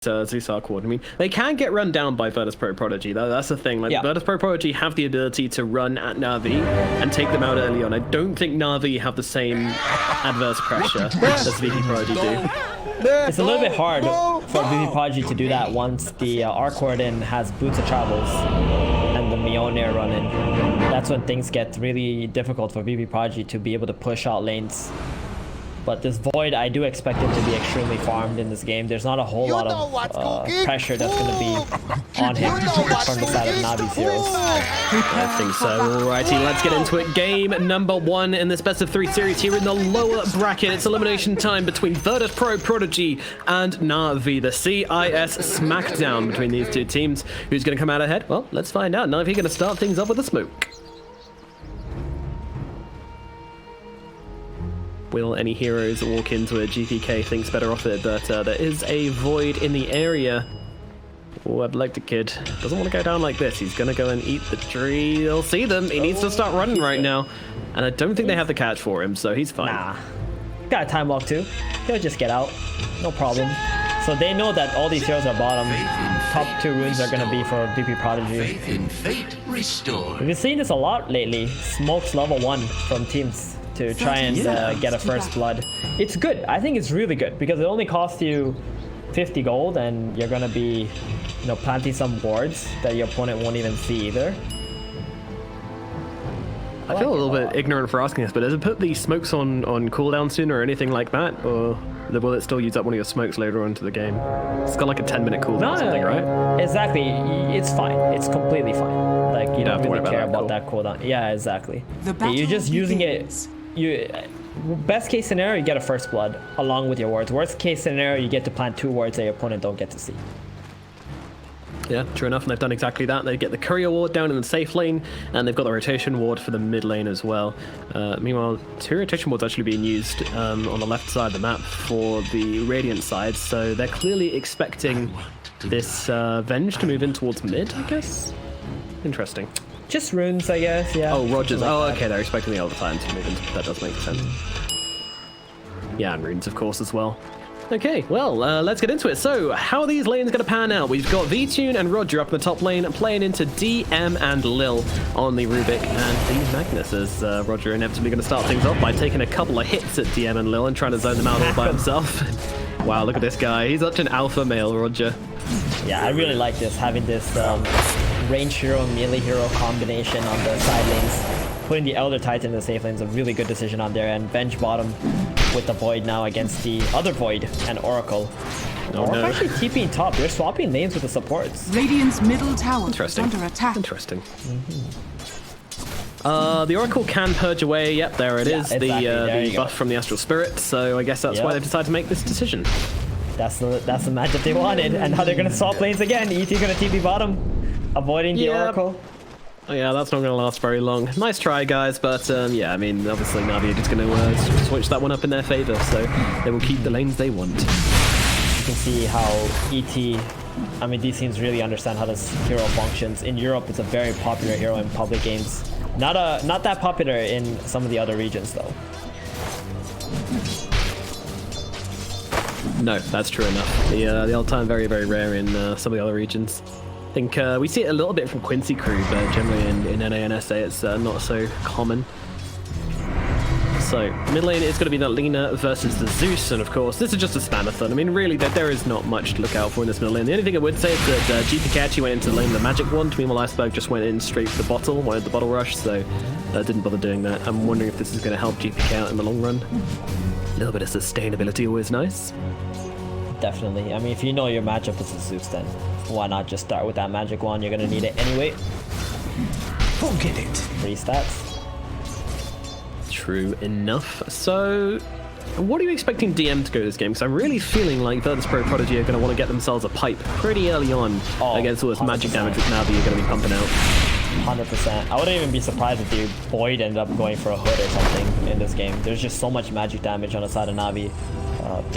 Zeus Arc Warden. I mean, they can get run down by Virtus.Pro Prodigy, though. That's the thing. Like, yeah. Virtus.Pro Prodigy have the ability to run at NAVI and take them out early on. I don't think NAVI have the same adverse pressure as VP Prodigy do. It's a little bit hard for VP Prodigy to do that once the Arc Warden has Boots of Travels and the Mjolnir running. That's when things get really difficult for VP Prodigy to be able to push out lanes. But this Void, I do expect it to be extremely farmed in this game. There's not a whole lot of pressure that's going to be on him from the side of Navi's heroes. I think so. Alrighty, let's get into it. Game number 1 in this best of 3 series here in the lower bracket. It's elimination time between Virtus.Pro Prodigy and NAVI. The CIS smackdown between these two teams. Who's going to come out ahead? Well, let's find out. NAVI going to start things up with a smoke. Will any heroes walk into it? GPK thinks better off it, but there is a Void in the area. Oh, epileptic1d doesn't want to go down like this. He's going to go and eat the tree. He'll see them. He needs to start running right now. And I don't think they have the catch for him, so he's fine. Nah. Got a time walk too. He'll just get out. No problem. So they know that all these heroes are bottom. Top 2 runes are going to be for VP Prodigy. We've been seeing this a lot lately. Smokes level 1 from teams to try and get a first blood. It's good. I think it's really good because it only costs you 50 gold and you're gonna be, you know, planting some wards that your opponent won't even see either. I feel a little bit ignorant for asking this, but does it put the smokes on cooldown soon or anything like that, or will it still use up one of your smokes later on into the game? It's got like a 10-minute cooldown or something, right? Exactly. It's fine. It's completely fine. Like, you don't really care about that cooldown. Yeah, exactly. You're just using it. Best case scenario, you get a first blood along with your wards. Worst case scenario, you get to plant 2 wards that your opponent don't get to see. Yeah, true enough, and they've done exactly that. They get the courier ward down in the safe lane, and they've got the rotation ward for the mid lane as well. Meanwhile, 2 rotation wards actually being used on the left side of the map for the Radiant side, so they're clearly expecting this Venge to move in towards mid, I guess? Interesting. Just runes, I guess, yeah. Oh, Rogers. Oh, okay, they're expecting the other time to move into. That does make sense. Yeah, and runes, of course, as well. Okay, well, let's get into it. So, how are these lanes going to pan out? We've got VTune and Roger up in the top lane, playing into DM and Lil on the Rubik and the Magnus, as Roger inevitably going to start things off by taking a couple of hits at DM and Lil and trying to zone them out all by himself. Wow, look at this guy. He's such an alpha male, Roger. Yeah, I really like this, having this range hero, melee hero combination on the side lanes. Putting the Elder Titan in the safe lane is a really good decision on there, and Venge bottom with the Void now against the other Void and Oracle. Oh, Oracle no. actually TPing top. They're swapping lanes with the supports. Radiant's middle tower is Interesting. under attack. Interesting. The Oracle can purge away. Yep, there it is. Exactly. The buff from the Astral Spirit. So I guess that's why they've decided to make this decision. That's the matchup they wanted, and now they're gonna swap lanes again. ET gonna TP bottom, avoiding the Oracle. Oh, yeah, that's not going to last very long. Nice try, guys, but yeah, I mean, obviously Navi are just going to switch that one up in their favor, so they will keep the lanes they want. You can see how ET, I mean, these teams really understand how this hero functions. In Europe, it's a very popular hero in public games. Not that popular in some of the other regions, though. No, that's true enough. The old time very, very rare in some of the other regions. I think we see it a little bit from Quincy Crew, but generally in NA and SA it's not so common. So, mid lane is going to be the Lina versus the Zeus, and of course, this is just a spamathon. I mean, really, there is not much to look out for in this mid lane. The only thing I would say is that GPK actually went into the lane the magic wand, meanwhile Iceberg just went in straight for the bottle, wanted the bottle rush, so didn't bother doing that. I'm wondering if this is going to help GPK out in the long run. A little bit of sustainability, always nice. Definitely. I mean, if you know your matchup is a Zeus, then why not just start with that magic wand? You're gonna need it anyway. Forget it. Free stats. True enough. So, what are you expecting DM to go this game? Because I'm really feeling like Virtus.Pro Prodigy are going to want to get themselves a pipe pretty early on against all this 100%. Magic damage with NAVI you're going to be pumping out. 100%. I wouldn't even be surprised if the Void ended up going for a hood or something in this game. There's just so much magic damage on the side of NAVI.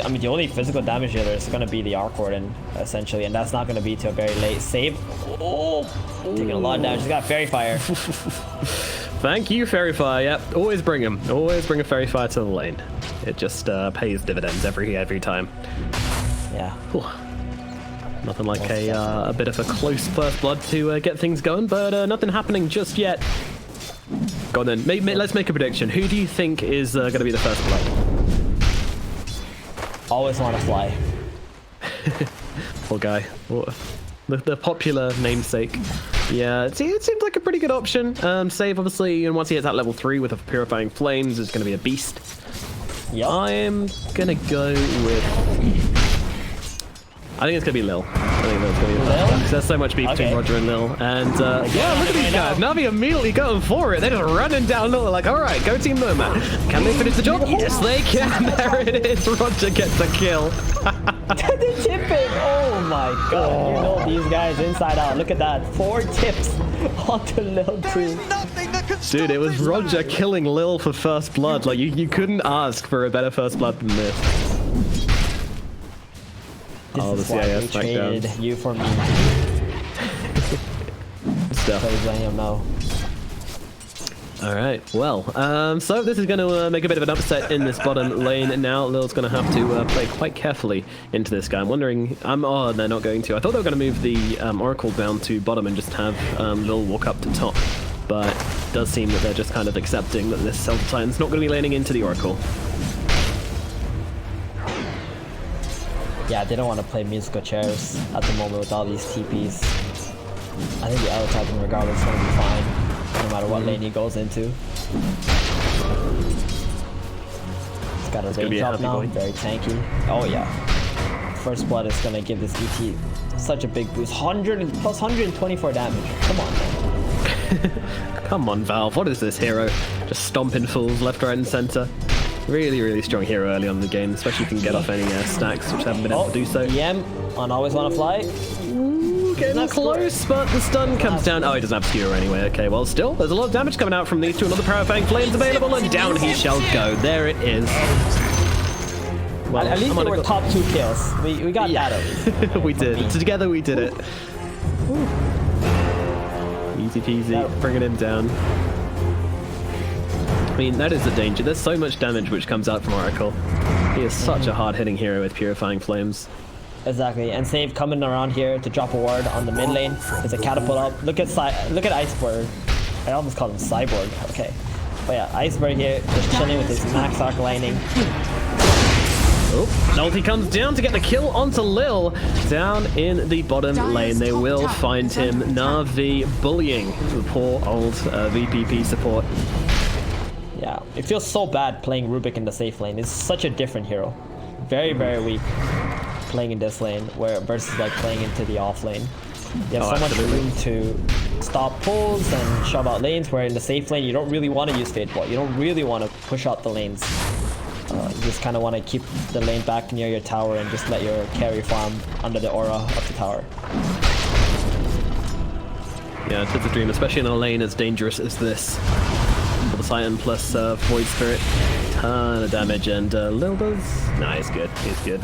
I mean, the only physical damage here is going to be the Arc Warden, essentially, and that's not going to be till a very late save. Oh, taking a lot of damage. He's got Fairy Fire. Thank you, Fairy Fire. Yep, always bring him. Always bring a Fairy Fire to the lane. It just pays dividends every time. Yeah. Whew. Nothing like a bit of a close first blood to get things going, but nothing happening just yet. Go on then. Let's make a prediction. Who do you think is going to be the first blood? Always want to fly. Poor guy. The popular namesake. Yeah, it seems like a pretty good option. Save, obviously, and once he hits that level 3 with a Purifying Flames, it's going to be a beast. Yep. I'm going to go with... I think it's going to be Lil. I think that's going to be Lil. Because there's so much beef between Roger and Lil. And yeah, look at these guys. Navi immediately going for it. They're just running down Lil. Like, all right, go Team Nomad. Can they finish the job? Yes, they can. There it is. Roger gets a kill. The tipping. Oh my god. You know these guys inside out. Look at that. 4 tips onto Lil too. Dude, it was Roger killing Lil for first blood. Like, you couldn't ask for a better first blood than this. This is why we traded you for me. Stuff. Please let him know. Alright, well, so this is going to make a bit of an upset in this bottom lane now. Lil's going to have to play quite carefully into this guy. I'm wondering... oh, they're not going to. I thought they were going to move the Oracle down to bottom and just have Lil walk up to top. But it does seem that they're just kind of accepting that this Self Titan's not going to be laning into the Oracle. Yeah, they don't want to play musical chairs at the moment with all these TPs. I think the Elder Titan regardless is going to be fine, no matter what lane he goes into. He's got a range up now, very tanky. Oh yeah. First blood is going to give this ET such a big boost. 100 plus 124 damage. Come on, man. Come on, Valve. What is this hero? Just stomping fools left, right, and center. Really, really strong hero early on in the game, especially if you can get off any stacks, which haven't been able to do so. On Always Want to Fly. Getting close, but the stun comes down. Oh, he doesn't have Skewer anyway. Okay, well, still, there's a lot of damage coming out from these two. Another Purifying Flames available, and down he shall go. There it is. Well, at least they were top 2 kills. We got that at least. We did. Together we did it. Easy peasy. Bringing him down. I mean, that is the danger. There's so much damage which comes out from Oracle. He is such a hard-hitting hero with Purifying Flames. Exactly, and Save coming around here to drop a ward on the mid lane. There's a catapult up. Look at Iceberg. I almost called him Cyborg. Okay. But yeah, Iceberg here just chilling with his max arc lining. Oh, ulti comes down to get the kill onto Lil. Down in the bottom lane, they will find him. Navi bullying the poor old VP.P support. Yeah, it feels so bad playing Rubik in the safe lane. It's such a different hero. Very, very weak playing in this lane versus like playing into the off lane. You have so much room to stop pulls and shove out lanes, where in the safe lane you don't really want to use Fade Ball. You don't really want to push out the lanes. You just kind of want to keep the lane back near your tower and just let your carry farm under the aura of the tower. Yeah, it's a dream, especially in a lane as dangerous as this. For the Titan plus Void Spirit, ton of damage, and Lil does... Nah, he's good, he's good.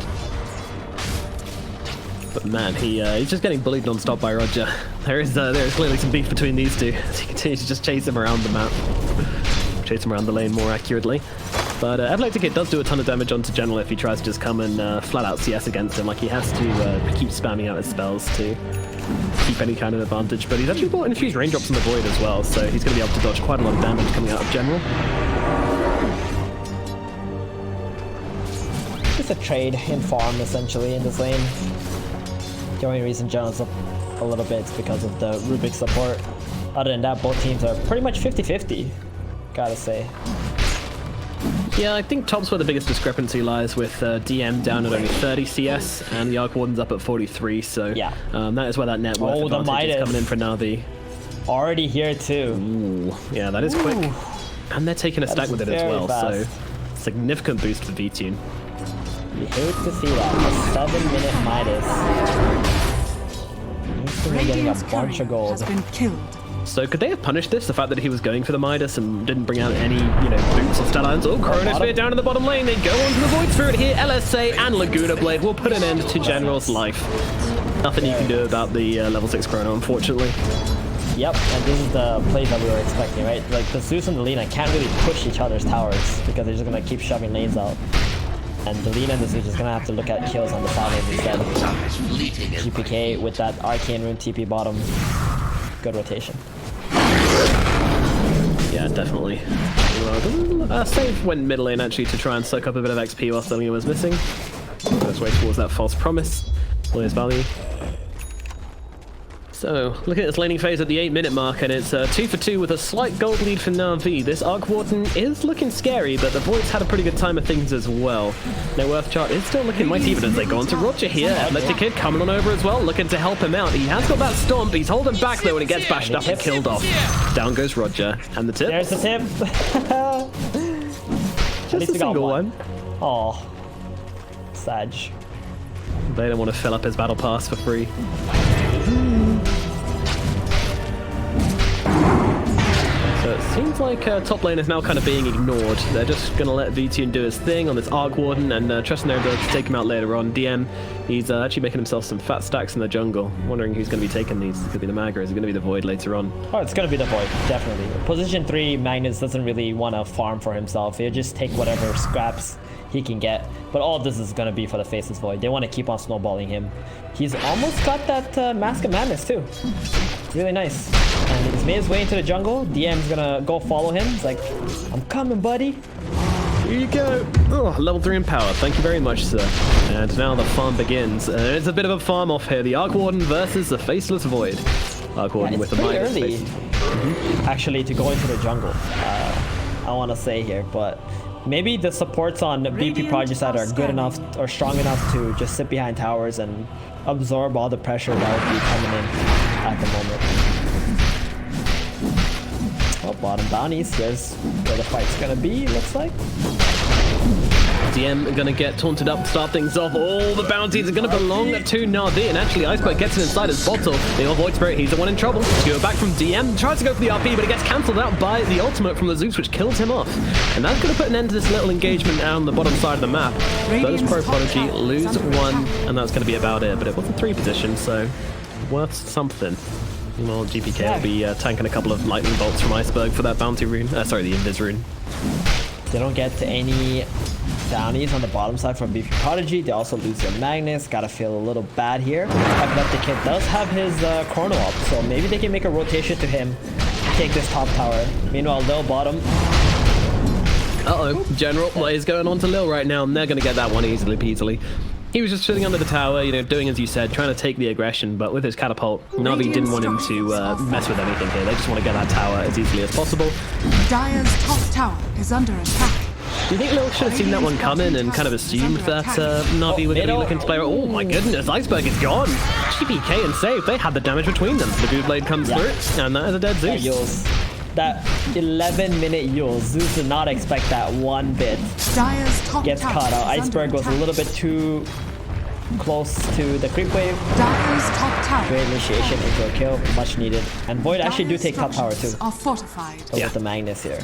But man, he's just getting bullied non-stop by Roger. There is clearly some beef between these two, as he continues to just chase him around the map. Chase him around the lane more accurately. But epileptic1d does do a ton of damage onto General if he tries to just come and flat out CS against him. Like, he has to keep spamming out his spells to keep any kind of advantage. But he's actually brought in infused raindrops in the Void as well, so he's going to be able to dodge quite a lot of damage coming out of General. Just a trade in farm, essentially, in this lane. The only reason General's up a little bit is because of the Rubik support. Other than that, both teams are pretty much 50-50, gotta say. Yeah, I think top's where the biggest discrepancy lies, with DM down at only 30 CS and the Arc Warden's up at 43, so yeah. That is where that net worth advantage is coming in for Navi. Already here too. Ooh, yeah, that is quick. And they're taking a stack with it as well, so significant boost for V-Tune. You hate to see that. A 7-minute Midas. He's still getting a bunch of gold. Has been killed. So could they have punished this? The fact that he was going for the Midas and didn't bring out any, boots or Stellines. Oh, Chronosphere down in the bottom lane. They go on to the Void Spirit here. LSA and Laguna Blade will put an end to General's life. Nothing you can do about the level 6 Chrono, unfortunately. Yep, and this is the play that we were expecting, right? Like, the Zeus and the Lina can't really push each other's towers because they're just going to keep shoving lanes out. And the lead end is just gonna have to look at kills on the side lanes instead. GPK with that arcane rune TP bottom. Good rotation. Yeah, definitely. Save went mid lane actually to try and soak up a bit of XP while Sterling was missing. Let's wait towards that false promise. Lawyer's value. So, looking at this laning phase at the 8-minute mark, and it's 2 for 2 with a slight gold lead for NAVI. This Arc Warden is looking scary, but the Void's had a pretty good time of things as well. Their worth chart is still looking mighty even as they go on to Roger here. epileptic1d coming on over as well, looking to help him out. He has got that stomp, he's holding back though, and it gets bashed up and killed off. Down goes Roger, and the tip. There's the tip. Just a single one. Oh, Sag. They don't want to fill up his battle pass for free. So it seems like top lane is now kind of being ignored. They're just going to let VP.P do his thing on this Arc Warden and trusting their ability to take him out later on. DM, he's actually making himself some fat stacks in the jungle. Wondering who's going to be taking these. It could be the Mag or is it going to be the Void later on? Oh, it's going to be the Void, definitely. Position 3, Magnus doesn't really want to farm for himself. He'll just take whatever scraps he can get. But all of this is going to be for the Faceless Void. They want to keep on snowballing him. He's almost got that Mask of Madness too. Really nice. And he's made his way into the jungle. DM's gonna go follow him. He's like, I'm coming, buddy. Here you go. Oh, level 3 in power. Thank you very much, sir. And now the farm begins. It's a bit of a farm off here. The Arc Warden versus the Faceless Void. Arc Warden with the minus. Early, actually, to go into the jungle. I want to say here, but maybe the supports on the VP Project side are good enough or strong enough to just sit behind towers and absorb all the pressure that would be coming in at the moment. Oh, bottom bounties. Here's where the fight's gonna be, looks like. DM gonna get taunted up, start things off. All the bounties are gonna belong to NAVI, and actually Iceberg gets it inside his bottle. The old Void Spirit, he's the one in trouble. Go back from DM, tries to go for the RP, but it gets cancelled out by the ultimate from the Zeus, which kills him off. And that's gonna put an end to this little engagement on the bottom side of the map. Those Pro Prodigy lose one, and that's gonna be about it. But it was a 3 position, so worth something. Well, GPK will be tanking a couple of lightning bolts from Iceberg for that bounty rune. Sorry, the Invis rune. They don't get to any bounties on the bottom side from VP Prodigy. They also lose their Magnus. Gotta feel a little bad here. epileptic1d does have his chrono up, so maybe they can make a rotation to him, take this top tower. Meanwhile, Lil bottom. Uh-oh, General is going on to Lil right now, and they're gonna get that one easily peasily. He was just sitting under the tower, you know, doing as you said, trying to take the aggression, but with his catapult, NAVI didn't want him to mess with anything here. They just want to get that tower as easily as possible. Dire's top tower is under attack. Do you think Lil should have seen that one coming and kind of assumed that NAVI were going to be looking to play? Oh my goodness, Iceberg is gone. GPK and Save, they had the damage between them. The Blue Blade comes through, and that is a dead Zeus. That 11-minute Yule, Zeus did not expect that one bit. Dire's top gets caught out. Iceberg was a little bit too close to the creep wave. Dire's top tower. Great initiation into a kill, much needed. And Void actually do take top tower too. Are fortified. With the Magnus here.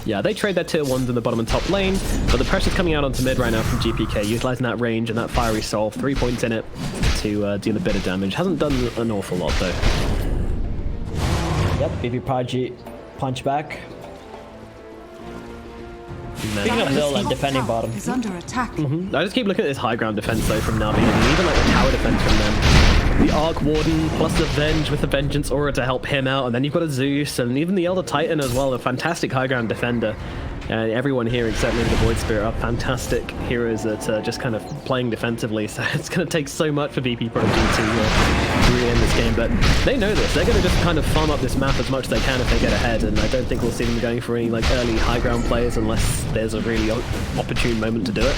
Yeah, they trade their tier 1s in the bottom and top lane, but the pressure's coming out onto mid right now from GPK, utilizing that range and that fiery soul, 3 points in it to deal a bit of damage. Hasn't done an awful lot though. Yep, VP Prodigy punch back. Speaking of Lil and defending bottom. Is under attack. I just keep looking at this high ground defense though from NAVI, and even like the tower defense from them. The Arc Warden plus the Venge with the Vengeance Aura to help him out, and then you've got a Zeus and even the Elder Titan as well, a fantastic high ground defender. And everyone here except maybe the Void Spirit are fantastic heroes that are just kind of playing defensively, so it's going to take so much for VP Prodigy to really end this game, but they know this. They're going to just kind of farm up this map as much as they can if they get ahead, and I don't think we'll see them going for any like early high ground plays unless there's a really opportune moment to do it.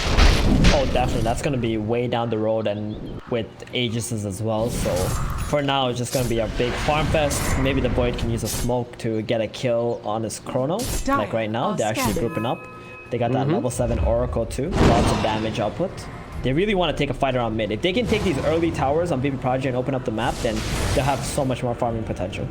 Oh, definitely. That's going to be way down the road and with Aegises as well, so for now it's just going to be a big farm fest. Maybe the Void can use a smoke to get a kill on his chrono. Like right now, they're actually grouping up. They got that level 7 Oracle too. Lots of damage output. They really want to take a fight around mid. If they can take these early towers on VP Project and open up the map, then they'll have so much more farming potential.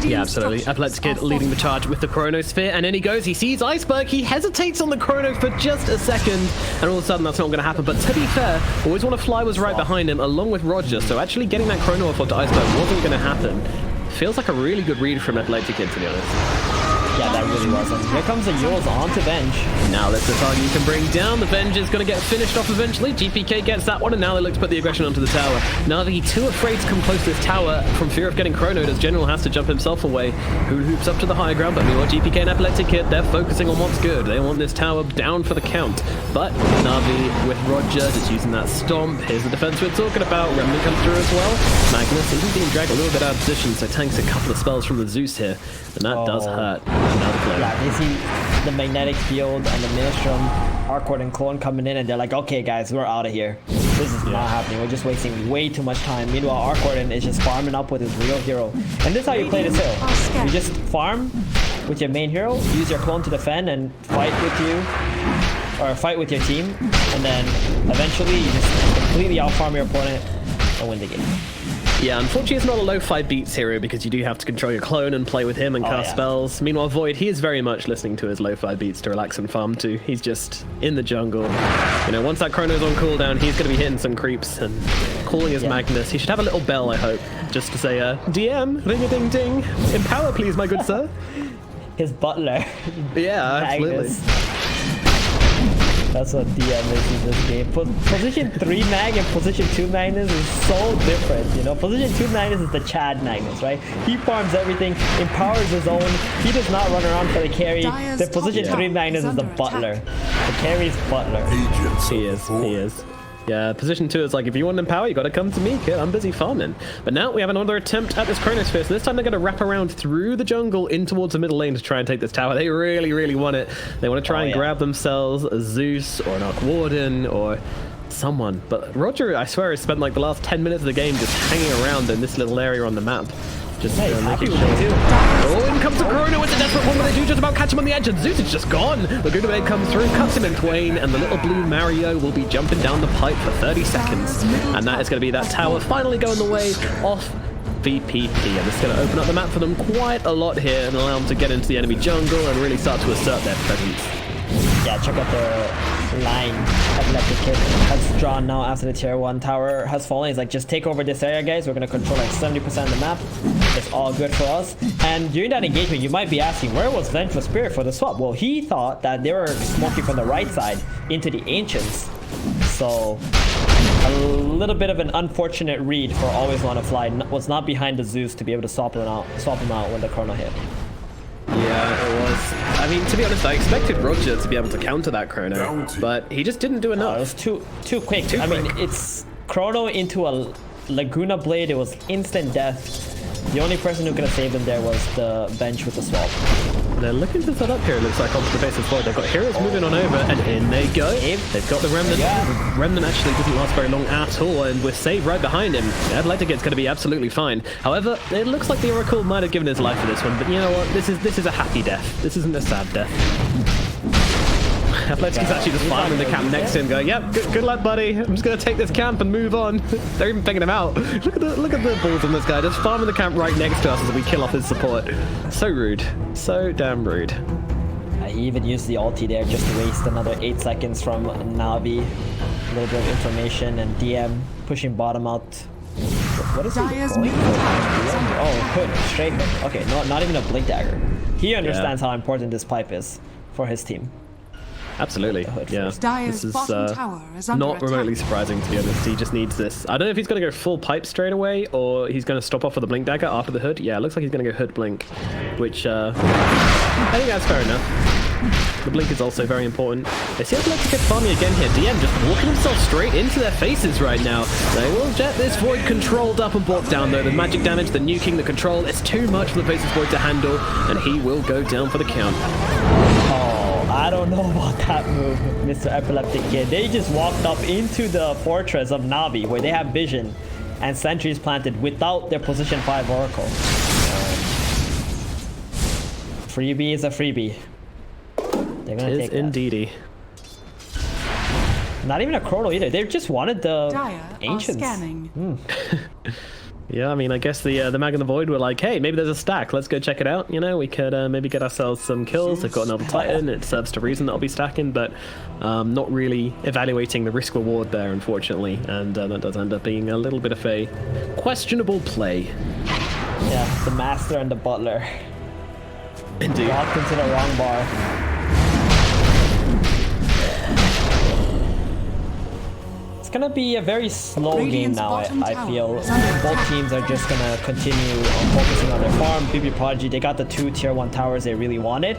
Yeah, absolutely. epileptic1d leading the charge with the Chronosphere, and in he goes. He sees Iceberg. He hesitates on the Chrono for just a second, and all of a sudden that's not going to happen. But to be fair, Always Wanna Fly was right behind him, along with Roger, so actually getting that Chrono off onto Iceberg wasn't going to happen. Feels like a really good read from epileptic1d, to be honest. Yeah, that really wasn't. Here comes the Euros onto Venge. Now let's see how you can bring down. The Venge is going to get finished off eventually. GPK gets that one, and now they look to put the aggression onto the tower. NAVI too afraid to come close to this tower from fear of getting chronoed, as General has to jump himself away, who hoops up to the high ground. But meanwhile, GPK and epileptic1d, they're focusing on what's good. They want this tower down for the count. But NAVI with Roger just using that stomp. Here's the defense we're talking about. Remnant comes through as well. Magnus even being dragged a little bit out of position, so tanks a couple of spells from the Zeus here, and that does hurt. Yeah, they see the magnetic field and the Maelstrom, Arc Warden clone coming in, and they're like, okay guys, we're out of here. This is not happening. We're just wasting way too much time. Meanwhile, Arc Warden is just farming up with his real hero. And this is how you play this hero. You just farm with your main hero, use your clone to defend and fight with you, or fight with your team, and then eventually you just completely out-farm your opponent and win the game. Yeah, unfortunately it's not a low 5 beats hero because you do have to control your clone and play with him and cast spells. Meanwhile, Void, he is very much listening to his low 5 beats to relax and farm too. He's just in the jungle. You know, once that chrono's on cooldown, he's going to be hitting some creeps and calling his Magnus. He should have a little bell, I hope, just to say, DM, ring-a-ding-ding, empower please, my good sir. His butler. Yeah, absolutely. That's what DM is in this game. Position 3 Mag and Position 2 Magnus is so different, you know? Position 2 Magnus is the Chad Magnus, right? He farms everything, empowers his own, he does not run around for the carry. The Position 3 Magnus is the butler. The carry's butler. He is. Yeah, position 2 is like, if you want to empower, you got to come to me, kid. I'm busy farming. But now we have another attempt at this Chronosphere. So this time they're going to wrap around through the jungle in towards the middle lane to try and take this tower. They really, really want it. They want to try and grab themselves a Zeus or an Arc Warden or someone. But Roger, I swear, has spent like the last 10 minutes of the game just hanging around in this little area on the map. Just making sure. Oh, in comes the Chrono with the desperate one, but they do just about catch him on the edge, and Zeus is just gone. Laguna Blade comes through, cuts him in twain, and the little blue Mario will be jumping down the pipe for 30 seconds. And that is going to be that tower finally going the way off VP.P. And this is going to open up the map for them quite a lot here and allow them to get into the enemy jungle and really start to assert their presence. Yeah, check out the line epileptic1d has drawn now after the tier 1 tower has fallen. He's like, just take over this area, guys. We're going to control like 70% of the map. It's all good for us. And during that engagement, you might be asking, where was Vengeful Spirit for the swap? Well, he thought that they were smoking from the right side into the Ancients. So a little bit of an unfortunate read for Always Wanna Fly. Was not behind the Zeus to be able to swap him out when the Chrono hit. Yeah, it was. I mean, to be honest, I expected Roger to be able to counter that Chrono, but he just didn't do enough. It was too quick. I mean, it's Chrono into a Laguna Blade. It was instant death. The only person who could have saved him there was the bench with the swap. They're looking to set up here, it looks like, onto the Faceless Void. They've got heroes moving on over, and in they go. They've got the Remnant. The Remnant actually doesn't last very long at all, and with Save right behind him, epileptic1d's going to be absolutely fine. However, it looks like the Oracle might have given his life for this one, but you know what? This is a happy death. This isn't a sad death. epileptic1d's actually just farming the camp next to him, going, yep, good luck, buddy. I'm just going to take this camp and move on. They're even picking him out. Look at the balls on this guy, just farming the camp right next to us as we kill off his support. So rude. So damn rude. He even used the ulti there just to waste another 8 seconds from Navi. A little bit of information, and DM pushing bottom out. What is he going for? Oh, hood, straight hood. Okay, not even a blink dagger. He understands how important this pipe is for his team. Absolutely, yeah. This is not remotely surprising, to be honest. He just needs this. I don't know if he's going to go full pipe straight away, or he's going to stop off with a blink dagger after the hood. Yeah, it looks like he's going to go hood blink, which I think that's fair enough. The blink is also very important. They see epileptic1d farming again here. DM just walking himself straight into their faces right now. They will get this Void controlled up and brought down, though. The magic damage, the nuking, the control, it's too much for the Faceless Void to handle, and he will go down for the count. I don't know about that move, Mr. Epileptic1d. They just walked up into the fortress of Navi, where they have vision and sentries planted without their position 5 Oracle. Freebie is a freebie. They're gonna take that. Indeedy. Not even a Chrono either. They just wanted the Ancients. Yeah, I mean, I guess the Mag and the Void were like, hey, maybe there's a stack. Let's go check it out. You know, we could maybe get ourselves some kills. They've got another Titan. It serves to reason that'll be stacking, but not really evaluating the risk reward there, unfortunately. And that does end up being a little bit of a questionable play. Yeah, the Master and the Butler. Indeed. Walked into the wrong bar. It's gonna be a very slow game Radiant's now, bottom I tower feel. is under Both attack. teams are just gonna continue focusing on their farm. VP Prodigy, they got the 2 tier 1 towers they really wanted.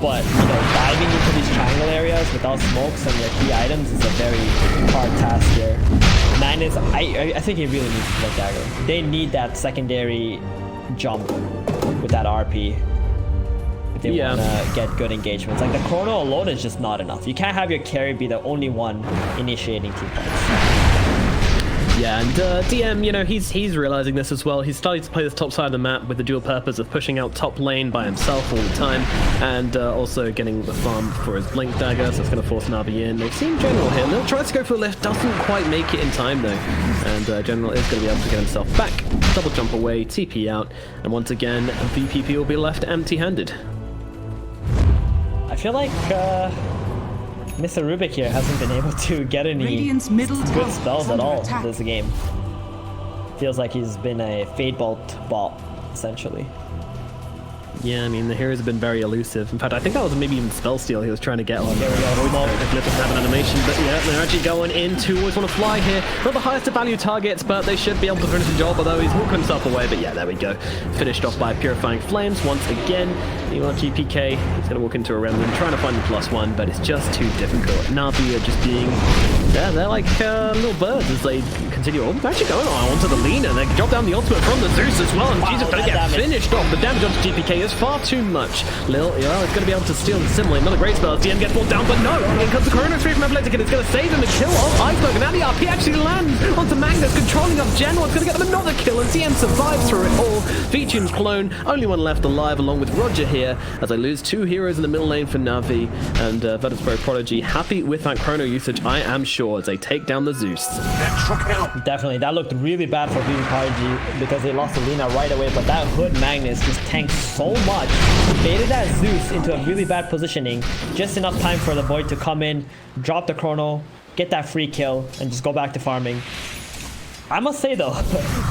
But, you know, diving into these triangle areas without smokes and their key items is a very hard task here. Magnus, I think he really needs to play Dagger. They need that secondary jump with that RP. If they want to get good engagements. Like, the chrono alone is just not enough. You can't have your carry be the only one initiating team fights. Yeah, and DM, you know, he's realizing this as well. He's starting to play this top side of the map with the dual purpose of pushing out top lane by himself all the time, and also getting the farm for his Blink Dagger, so it's going to force Navi in. They've seen General here. Lil tries to go for a lift, doesn't quite make it in time though, and General is going to be able to get himself back, double jump away, TP out, and once again, VP.P will be left empty-handed. I feel like Mr. Rubik here hasn't been able to get any Radiant's middle tower good is spells at under all attack. this game. Feels like he's been a Fade Bolt bot, essentially. Yeah, I mean, the heroes have been very elusive. In fact, I think that was maybe even spell steal he was trying to get on. There we go, smoke. Flip doesn't have an animation, but yeah, they're actually going into always want to fly here. Not the highest of value targets, but they should be able to finish the job, although he's walking himself away. But yeah, there we go. Finished off by Purifying Flames once again. Meanwhile, GPK, he's going to walk into a Remnant, trying to find the +1, but it's just too difficult. Navi are just being, yeah, they're like little birds as they continue. Oh, they're actually going on to the Lina. They drop down the ultimate from the Zeus as well, and Wow, Jesus, gonna that get damage. finished off. The damage onto GPK is far too much. Lil, yeah, it's going to be able to steal the Simulate. Not a great spell. DM gets brought down, but no. In comes the Chrono Tree from epileptic, and it's going to save him a kill off Iceberg. And now the RP actually lands onto Magnus, controlling up General. It's going to get them another kill, and DM survives through it all. Vitum's clone, only one left alive, along with Roger here, as they lose 2 heroes in the middle lane for Navi. And Vertipro Prodigy happy with that Chrono usage, I am sure, as they take down the Zeus. Definitely, that looked really bad for VP Prodigy because they lost Alina right away, but that Hood Magnus just tanked so much. Baited that Zeus into a really bad positioning, just enough time for the Void to come in, drop the Chrono, get that free kill, and just go back to farming. I must say though,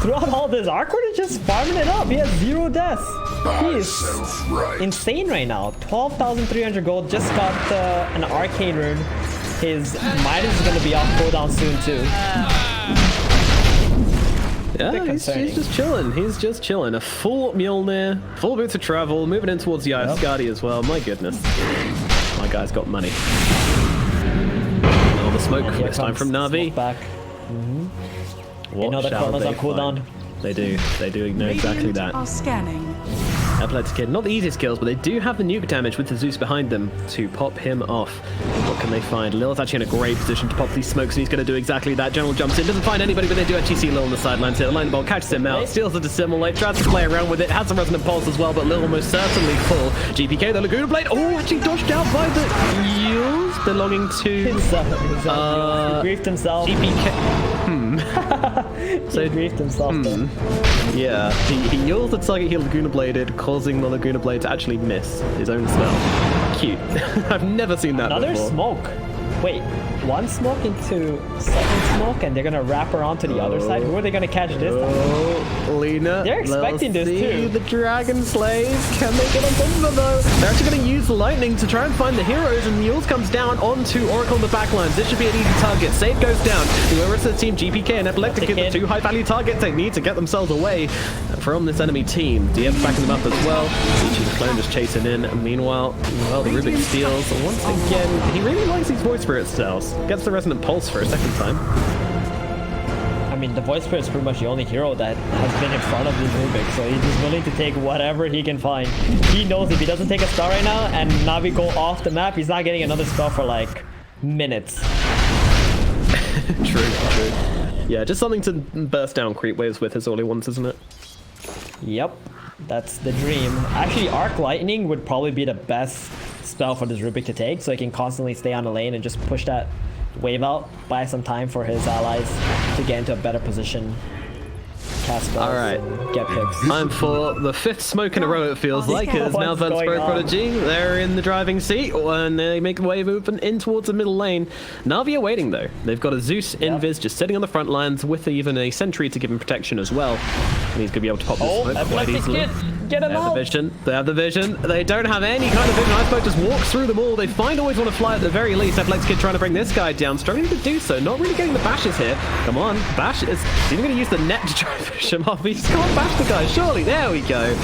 throughout all this, Arc Warden is just farming it up. He has 0 deaths. He is insane right now. 12,300 gold, just got an Arcane rune. His Midas is going to be off cooldown soon too. Yeah, he's just chilling. He's just chilling. A full Mjolnir, full boots of travel, moving in towards the Ice as well. My goodness. My guy's got money. All the smoke this time from Navi. Back. What know the shall Chrono's they on cooldown. find? They do. They do know exactly Radiant that. are scanning. Epileptic not the easiest kills, but they do have the nuke damage with the Zeus behind them to pop him off. What can they find? Lil's actually in a great position to pop these smokes, and he's going to do exactly that. General jumps in, doesn't find anybody, but they do actually see Lil on the sidelines here. The Lightning Bolt catches him out, steals the Dissimulate, tries to play around with it, has some Resonant Pulse as well, but Lil almost certainly full. GPK, the Laguna Blade, oh, actually dodged out by the Yules belonging to... He griefed himself. GPK... So he griefed himself though. Yeah, he Yules the target, he Laguna Bladed, causing the Laguna Blade to actually miss his own spell. Cute. I've never seen that Another before. smoke. Wait, one smoke into second smoke, and they're gonna wrap around to the other side. Who are they gonna catch this time? Oh, Lena. They're expecting this too. The Dragon Slays. Can they get on top of it though? They're actually going to use the lightning to try and find the heroes, and Mules comes down onto Oracle on the backlines. This should be an easy target. Save goes down. The rest of the team, GPK and Epileptic, are the 2 high-value targets they need to get themselves away from this enemy team. DM's backing them up as well. Each of the clone just chasing in. And meanwhile, well, the Rubik steals. Once again, he really likes these Void Spirit spells. Gets the Resonant Pulse for a second time. I mean, the Void Spirit is pretty much the only hero that has been in front of this Rubik, so he's just willing to take whatever he can find. He knows if he doesn't take a spell right now and Navi go off the map, he's not getting another spell for like minutes. True. Yeah, just something to burst down creep waves with is all he wants, isn't it? Yep, that's the dream. Actually, Arc Lightning would probably be the best spell for this Rubik to take, so he can constantly stay on the lane and just push that wave out, buy some time for his allies to get into a better position, cast spells, all right, and get picks. I'm for the 5th smoke in a row, it feels like, as now What's Vertipro going on? Prodigy, they're in the driving seat, and they make the way moving in towards the middle lane. Navi are waiting, though. They've got a Zeus Invis just sitting on the front lines with even a sentry to give him protection as well. And he's going to be able to pop this smoke quite Epileptic easily. Get him They have out! the vision. They have the vision. They don't have any kind of vision. Iceberg just walks through them all. They find always want to fly at the very least. epileptic1d trying to bring this guy down. Struggling to do so. Not really getting the bashes here. Come on. Bash is even going to use the net to try and push him off. He's can't bash the guy. Surely. There we go.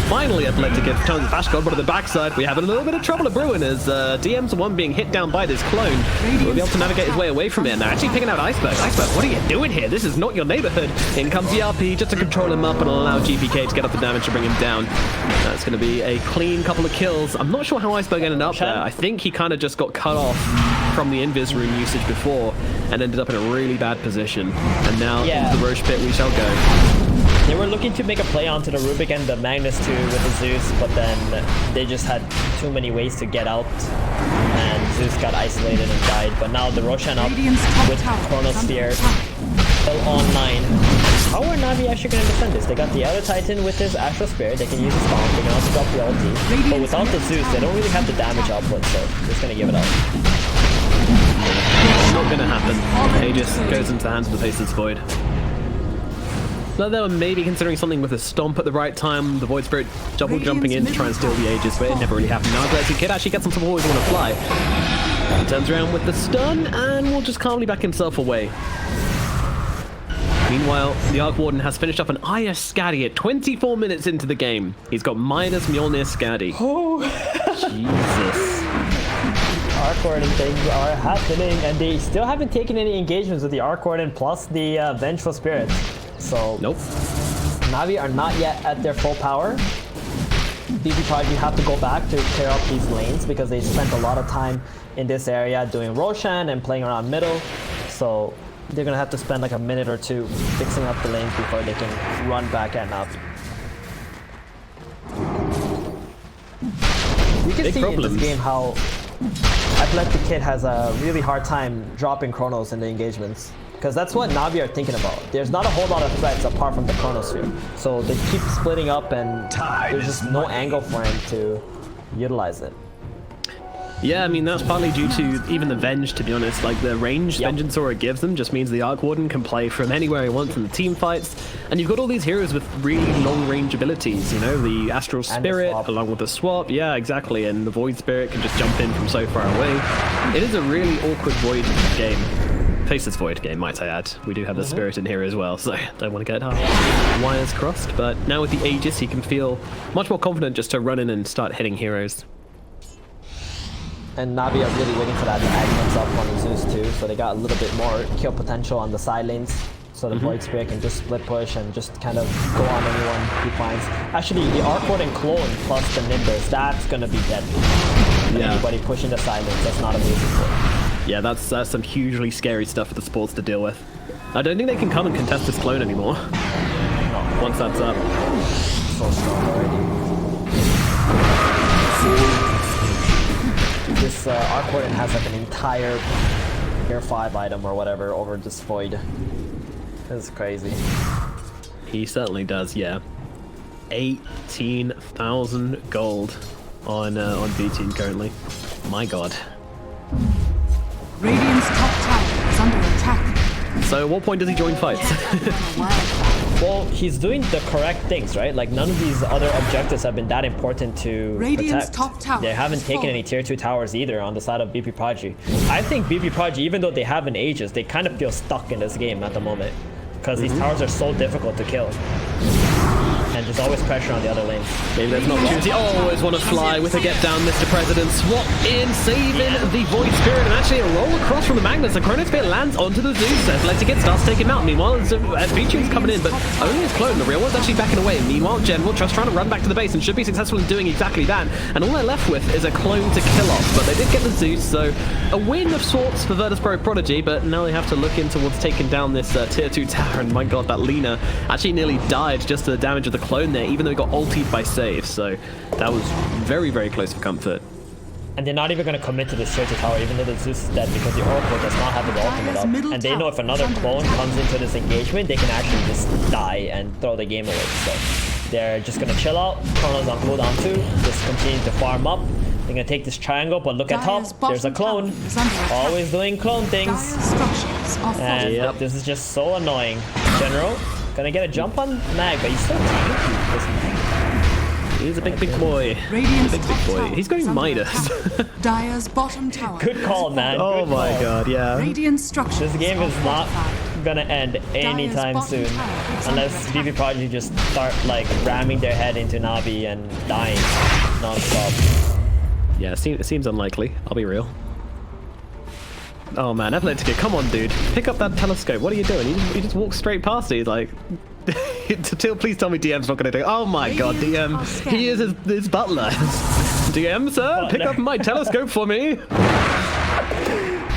Finally, epileptic1d turns the bash god, but at the backside, we have a little bit of trouble at brewing as DM's the one being hit down by this clone. Will be able to navigate his way away from it. And they're actually picking out Iceberg. Iceberg, what are you doing here? This is not your neighborhood. In comes the RP just to control him up and allow GPK to get up the damage to bring him down. That's going to be a clean couple of kills. I'm not sure how Iceberg ended up there. I think he kind of just got cut off from the invis room usage before and ended up in a really bad position. And now into the Roche pit we shall go. They were looking to make a play onto the Rubik and the Magnus too with the Zeus, but then they just had too many ways to get out, and Zeus got isolated and died. But now the Roshan up with Chronosphere still online. How are NAVI actually going to defend this? They got the other Titan with his Astral Spirit. They can use his bomb. They can also drop the ulti. But without the Zeus, they don't really have the damage output, so they're just going to give it up. Not going to happen. Aegis goes into the hands of the Faceless Void. So they were maybe considering something with a stomp at the right time. The Void Spirit double jumping in to try and steal the Aegis, but it never really happened. Now epileptic1d actually gets some support when to fly. He turns around with the stun and will just calmly back himself away. Meanwhile, the Arc Warden has finished up an IS Scaddy at 24 minutes into the game. He's got minus Mjolnir Scaddy. Oh, Jesus. Arc Warden things are happening, and they still haven't taken any engagements with the Arc Warden plus the Vengeful Spirit. So, Nope. NAVI are not yet at their full power. VP.P have to go back to clear up these lanes because they spent a lot of time in this area doing Roshan and playing around middle. So they're gonna have to spend like a minute or two fixing up the lanes before they can run back at NAVI. You can see in this game how epileptic1d has a really hard time dropping Chronos in the engagements. Because that's what NAVI are thinking about. There's not a whole lot of threats apart from the Chronosphere. So they keep splitting up and there's just no angle for him to utilize it. Yeah, I mean, that's partly due to even the Venge, to be honest. Like, the range Vengeance Aura gives them just means the Arc Warden can play from anywhere he wants in the team fights. And you've got all these heroes with really long-range abilities, you know? The Astral Spirit, along with the swap. Yeah, exactly. And the Void Spirit can just jump in from so far away. It is a really awkward Void game. Faceless Void game, might I add. We do have the Spirit in here as well, so don't want to get our wires crossed. But now with the Aegis, he can feel much more confident just to run in and start hitting heroes. And NAVI are really waiting for that to add up on the Zeus too, so they got a little bit more kill potential on the side lanes. So the Void Spirit can just split push and just kind of go on anyone he finds. Actually, the Arc Warden clone plus the Nimbus, that's going to be deadly. Yeah. Anybody pushing the side lanes, that's not amazing for it. Yeah, that's some hugely scary stuff for the supports to deal with. I don't think they can come and contest this clone anymore. No. Once that's up. So strong already. This Arc Warden has like an entire Tier 5 item or whatever over this Void. This is crazy. He certainly does, yeah. 18,000 gold on V-Team currently. My god. Radiant's top tower is under attack. So at what point does he join fights? Well, he's doing the correct things, right? Like, none of these other objectives have been that important to Radiant's protect. top tower They haven't taken any tier 2 towers either on the side of VP.P. I think VP.P, even though they have an Aegis, they kind of feel stuck in this game at the moment. Because these towers are so difficult to kill. And there's always pressure on the other lanes. Maybe there's an opportunity. Always want to fly with a get down, Mr. President. Swap in, saving the Void Spirit, and actually a roll across from the Magnus. The Chronosphere lands onto the Zeus. epileptic1d starts to take him out. Meanwhile, V-Tune's coming in, but only his clone. The real one's actually backing away. Meanwhile, General just trying to run back to the base and should be successful in doing exactly that. And all they're left with is a clone to kill off. But they did get the Zeus, so a win of sorts for Virtus.Pro Prodigy. But now they have to look in towards taking down this tier 2 tower. And my god, that Lina actually nearly died just to the damage of the clone there, even though he got ultied by save. So that was very, very close for comfort. And they're not even going to commit to this tier 2 tower, even though the Zeus is dead, because the Oracle does not have the ultimate up. And they know if another clone comes into this engagement, they can actually just die and throw the game away. So they're just going to chill out. Chrono's on cooldown too. Just continue to farm up. They're going to take this triangle, but look at top. There's a clone. Always doing clone things. And this is just so annoying. General, gonna get a jump on Mag, but he's so tanky. He's a big boy. Radiant's Big top boy. tower He's going is under Midas. attack. Dire's bottom tower. Good call, man. Oh Good my call. god, yeah. Radiant structures. This game is are not fortified. gonna end anytime bottom soon, tower is unless under VP attack. Prodigy just start like ramming their head into Navi and dying non-stop. Yeah, it seems unlikely. I'll be real. Oh man, epileptic, come on, dude. Pick up that telescope. What are you doing? You just walk straight past it. He's like, please tell me DM's not going to do it. Oh my god, DM. He is his butler. DM, sir, pick up my telescope for me.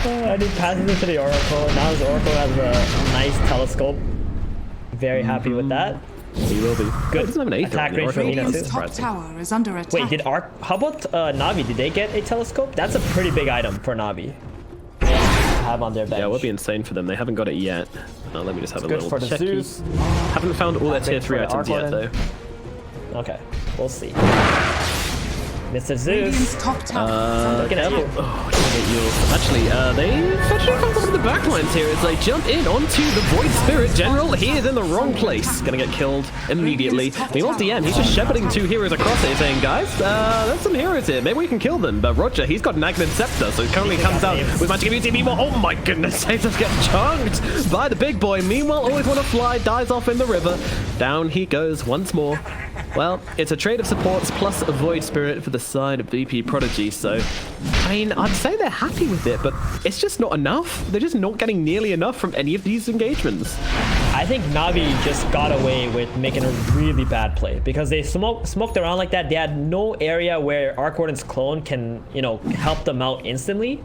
I did pass it to the Oracle. Now his Oracle has a nice telescope. Very happy with that. He will be. Good. Doesn't have an eighth Attack on the range from Oracle. Nina Radiant's too. top tower is under attack. Wait, did Arc? How about Navi? Did they get a telescope? That's a pretty big item for Navi. Have on their bench. Yeah, it would be insane for them. They haven't got it yet. Let me just have a Good little for the check. Zeus. Haven't found all their tier 3 for the items Arc yet, though. Warden. Okay, we'll see. Mr. Radiant's Zeus. top tower is under Looking at you. Oh, actually, they fetching from some of the backlines here as they jump in onto the Void Spirit General. He is in the wrong place. Gonna get killed immediately. Meanwhile, DM, he's just shepherding 2 heroes across it, saying, guys, there's some heroes here. Maybe we can kill them. But Roger, he's got Magnet Scepter, so he currently comes out with Magic Immunity. Meanwhile, oh my goodness, Saves get chunked by the big boy. Meanwhile, Always Want to Fly dies off in the river. Down he goes once more. Well, it's a trade of supports plus a Void Spirit for the side of VP Prodigy, so I mean, I'd say they're happy with it, but it's just not enough. They're just not getting nearly enough from any of these engagements. I think Navi just got away with making a really bad play because they smoked around like that. They had no area where Arc Warden's clone can, you know, help them out instantly.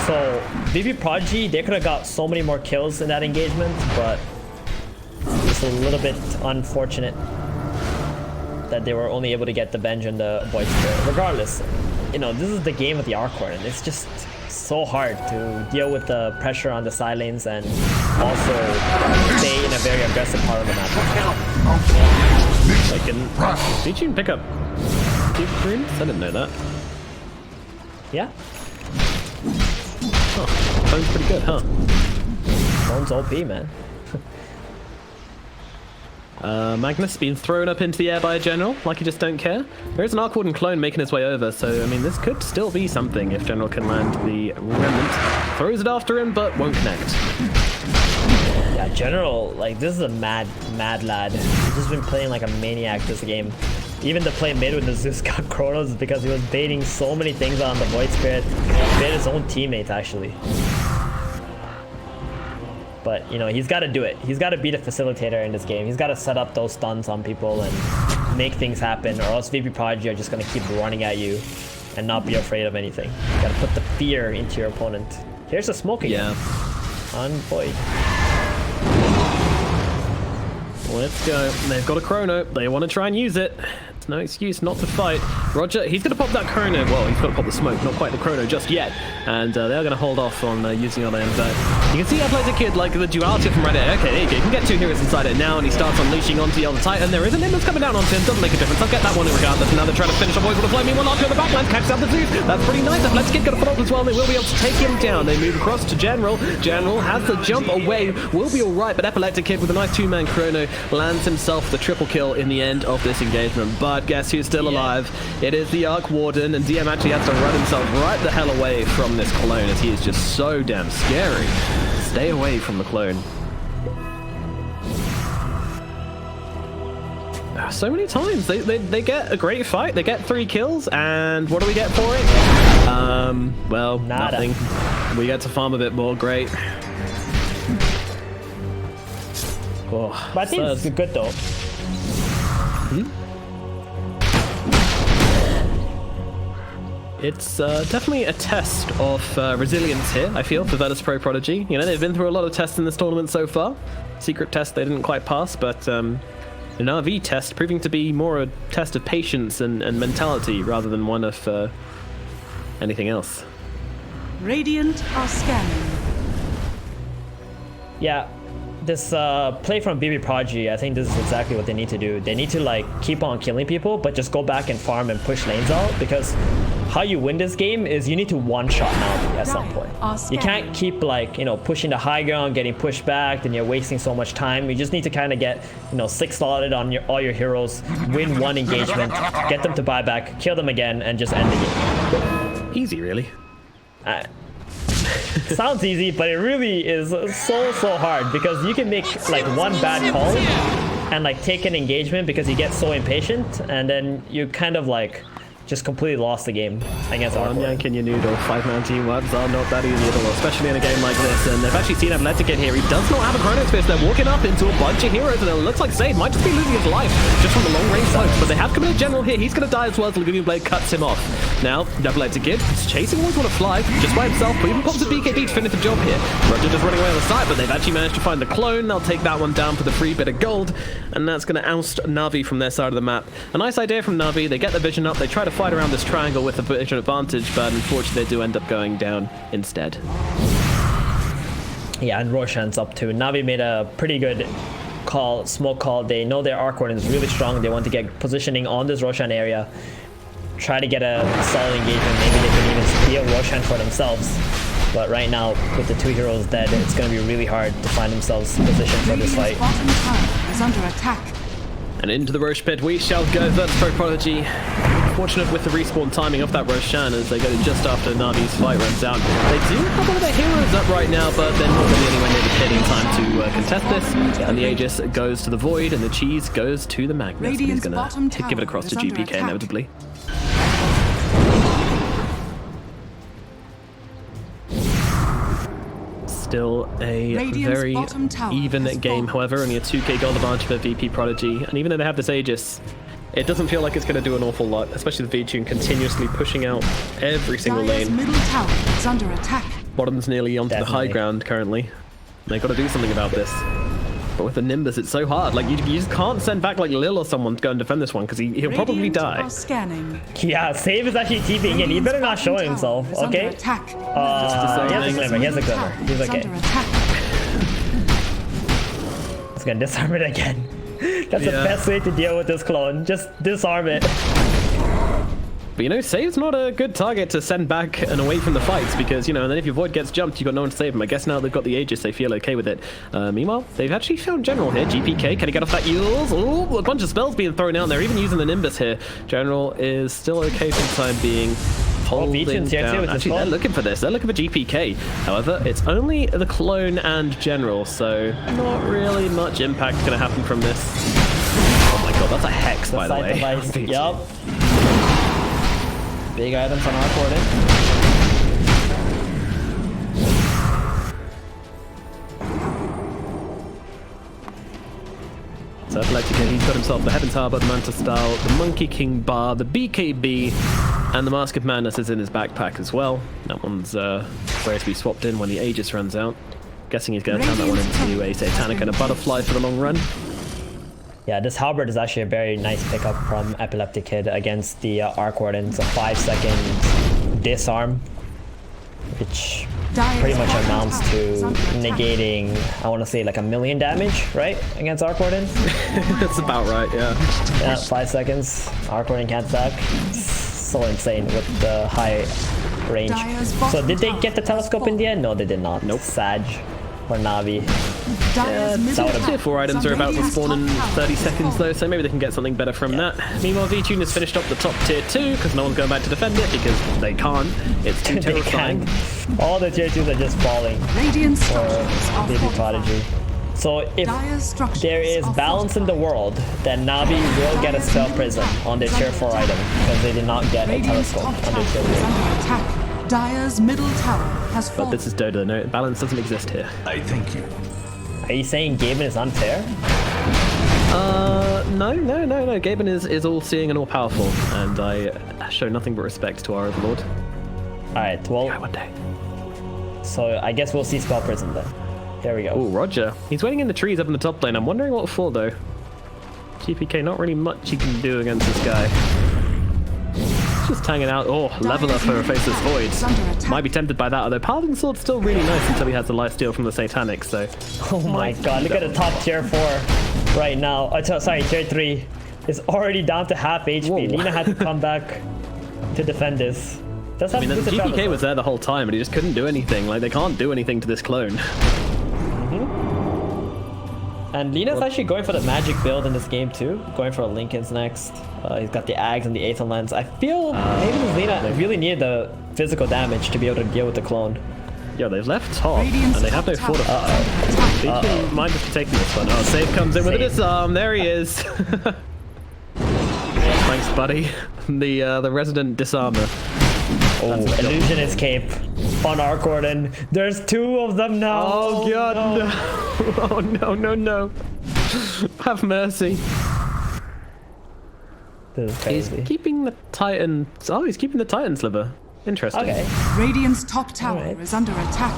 So VP Prodigy, they could have got so many more kills in that engagement, but it's a little bit unfortunate that they were only able to get the Benj and the Void Spirit. Regardless, you know, this is the game with the Arc Warden. It's just so hard to deal with the pressure on the side lanes and also stay in a very aggressive part of the map. Like, did you pick up 2 runes? I didn't know that. Yeah, Oh, phone's pretty good, huh? phone's OP, man. Magnus being thrown up into the air by a general, like you just don't care. There is an Arc Warden clone making his way over, so I mean, this could still be something if General can land the Remnant. Throws it after him, but won't connect. Yeah, General, like, this is a mad lad. He's just been playing like a maniac this game. Even the play mid with the Zeus got Chronos is because he was baiting so many things on the Void Spirit. He bait his own teammates, actually. But, you know, he's got to do it. He's got to be the facilitator in this game. He's got to set up those stuns on people and make things happen, or else VP Prodigy are just going to keep running at you and not be afraid of anything. You got to put the fear into your opponent. Here's a smoke again. Yeah. On Void. Let's go. They've got a chrono. They want to try and use it. It's no excuse not to fight. Roger, he's going to pop that chrono. Well, he's got to pop the smoke, not quite the chrono just yet. And they're going to hold off on using it on him. But you can see Athletic Kid, like the duality from Reddit. Okay, there you go. You can get 2 heroes inside it now, and he starts unleashing onto the other Titan. There is an Nimbus coming down onto him. Doesn't make a difference. I'll get that one regardless. Now they're trying to finish off Void with a flame. Meanwhile, after the backline, catches out the Zeus. That's pretty nice. Athletic Kid got a follow up as well. They will be able to take him down. They move across to General. General has to jump away. Will be all right, but Epileptic Kid with a nice 2-man chrono lands himself the triple kill in the end of this engagement. But guess who's still alive? It is the Arc Warden, and DM actually has to run himself right the hell away from this clone as he is just so damn scary. Stay away from the clone. So many times they get a great fight, they get 3 kills, and what do we get for it? Well, Nada. nothing. We get to farm a bit more. Great. Oh, But I think it's good though. It's definitely a test of resilience here, I feel, for Virtus Pro Prodigy. You know, they've been through a lot of tests in this tournament so far. Secret test they didn't quite pass, but an RV test proving to be more a test of patience and mentality rather than one of anything else. Radiant are scanning. Yeah, this play from VP Prodigy, I think this is exactly what they need to do. They need to like keep on killing people, but just go back and farm and push lanes out, because how you win this game is you need to one-shot NAVI at some point. You can't keep like, you know, pushing the high ground, getting pushed back, then you're wasting so much time. You just need to kind of get, you know, 6-slotted on all your heroes, win one engagement, get them to buy back, kill them again, and just end the game. Easy, really. Sounds easy, but it really is so hard, because you can make like one bad call and like take an engagement because you get so impatient, and then you kind of like just completely lost the game against Arc Warden. Yanking your noodle, 5-man team webs are not that easy at all, especially in a game like this. And they've actually seen epileptic here. He does not have a Chronos Fist. They're walking up into a bunch of heroes, and it looks like Save might just be losing his life just from the long range smokes. But they have committed General here. He's going to die as well as Lagoon Blade cuts him off. Now, epileptic kid is chasing always want to fly just by himself, but even pops a VP.P to finish the job here. Roger just running away on the side, but they've actually managed to find the clone. They'll take that one down for the free bit of gold, and that's going to oust NAVI from their side of the map. A nice idea from NAVI. They get the vision up. They try to fight around this triangle with a vision advantage, but unfortunately they do end up going down instead. Yeah, and Roshan's up too. NAVI made a pretty good call, smoke call. They know their Arc Warden is really strong. They want to get positioning on this Roshan area, try to get a solid engagement. Maybe they can even steal Roshan for themselves. But right now, with the 2 heroes dead, it's going to be really hard to find themselves positioned for this fight. Bottom tower is under attack. And into the Roche pit we shall go. That's Pro Prodigy. Fortunate with the respawn timing of that Roshan as they go just after Navi's fight runs out. They do have one of their heroes up right now, but they're not really anywhere near the pit in time to contest this. And the Aegis goes to the Void, and the Cheese goes to the Magnus. But he's going to give it across to GPK inevitably. Still a very even game, however, only a 2k gold advantage for VP Prodigy, and even though they have this Aegis, it doesn't feel like it's going to do an awful lot, especially the V-Tune continuously pushing out every single lane. Middle tower is under attack. Bottom's nearly onto the high ground currently. They've got to do something about this. But with the Nimbus, it's so hard. Like, you just can't send back like Lil or someone to go and defend this one, because he'll probably die. Yeah, Save is actually TPing in. He better not show himself, okay? He has a glimmer, he has a glimmer. He's okay. He's gonna disarm it again. That's the best way to deal with this clone. Just disarm it. But, you know, Save's not a good target to send back and away from the fights, because, you know, and then if your Void gets jumped, you've got no one to save him. I guess now they've got the Aegis, they feel okay with it. Meanwhile, they've actually found General here. GPK, can he get off that Yules? Oh, a bunch of spells being thrown out. They're even using the Nimbus here. General is still okay for the time being. Holding down. Actually, they're looking for this. They're looking for GPK. However, it's only the clone and General, so not really much impact going to happen from this. Oh my god, that's a Hex, by the way. Yup. Big items on Arc Warden. So Epileptic, he's got himself the Heaven's Harbor, the Manta Style, the Monkey King Bar, the BKB, and the Mask of Madness is in his backpack as well. That one's ready to be swapped in when the Aegis runs out. Guessing he's going to turn that one into a Satanic and a Butterfly for the long run. Yeah, this Halberd is actually a very nice pickup from Epileptic Kid against the Arc Warden. It's a 5-second disarm, which pretty much amounts to negating, I want to say, like 1,000,000 damage, right? Against Arc Warden? That's about right, yeah. Yeah, 5 seconds. Arc Warden can't stack. So insane with the high range. So did they get the telescope in the end? No, they did not. Nope. Sag or Navi. Tier 4 items are about to spawn in 30 seconds though, so maybe they can get something better from that. Meanwhile, V-Tune has finished up the top tier 2 because no one's going back to defend it because they can't. It's too terrifying. All the tier 2s are just falling for VP Prodigy. So if there is balance in the world, then Navi will get a Spell Prism on their tier 4 item because they did not get a telescope on their tier 3. Dire's middle tower has fallen. But this is Dota, no, balance doesn't exist here. I thank you. Are you saying Gaben is unfair? No. Gaben is all-seeing and all-powerful, and I show nothing but respect to our Overlord. Alright, well... Yeah, one day. So I guess we'll see Spell Prism then. There we go. Oh, Roger. He's waiting in the trees up in the top lane. I'm wondering what for, though. GPK, not really much he can do against this guy. just hanging out. Oh, level up for a Faceless Void. Might be tempted by that, although Paladin Sword's still really nice until he has the lifesteal from the Satanic, so... Oh my god, look at the top tier 4 right now. Sorry, tier 3. It's already down to half HP. Whoa. Lina had to come back to defend this. Does have I mean, the exclusive GPK travel, was there the whole time, but he just couldn't do anything. Like, they can't do anything to this clone. And Lina's actually going for the magic build in this game too. Going for Lincoln's next. He's got the Ags and the Aether Lens. I feel maybe this Lina really needed the physical damage to be able to deal with the clone. Yeah, they've left top, and they have no fortify. VP might just be taking this one. Oh, Save comes in with a disarm. There he is. Thanks, buddy. The resident disarmer. Oh, illusion escape on Arc Warden. There's 2 of them now. Oh god, no. Oh no, no, no. Have mercy. This is He's crazy. keeping the Titan. Oh, he's keeping the Titan sliver. Interesting. Okay, Radiant's top tower Alright. is under attack.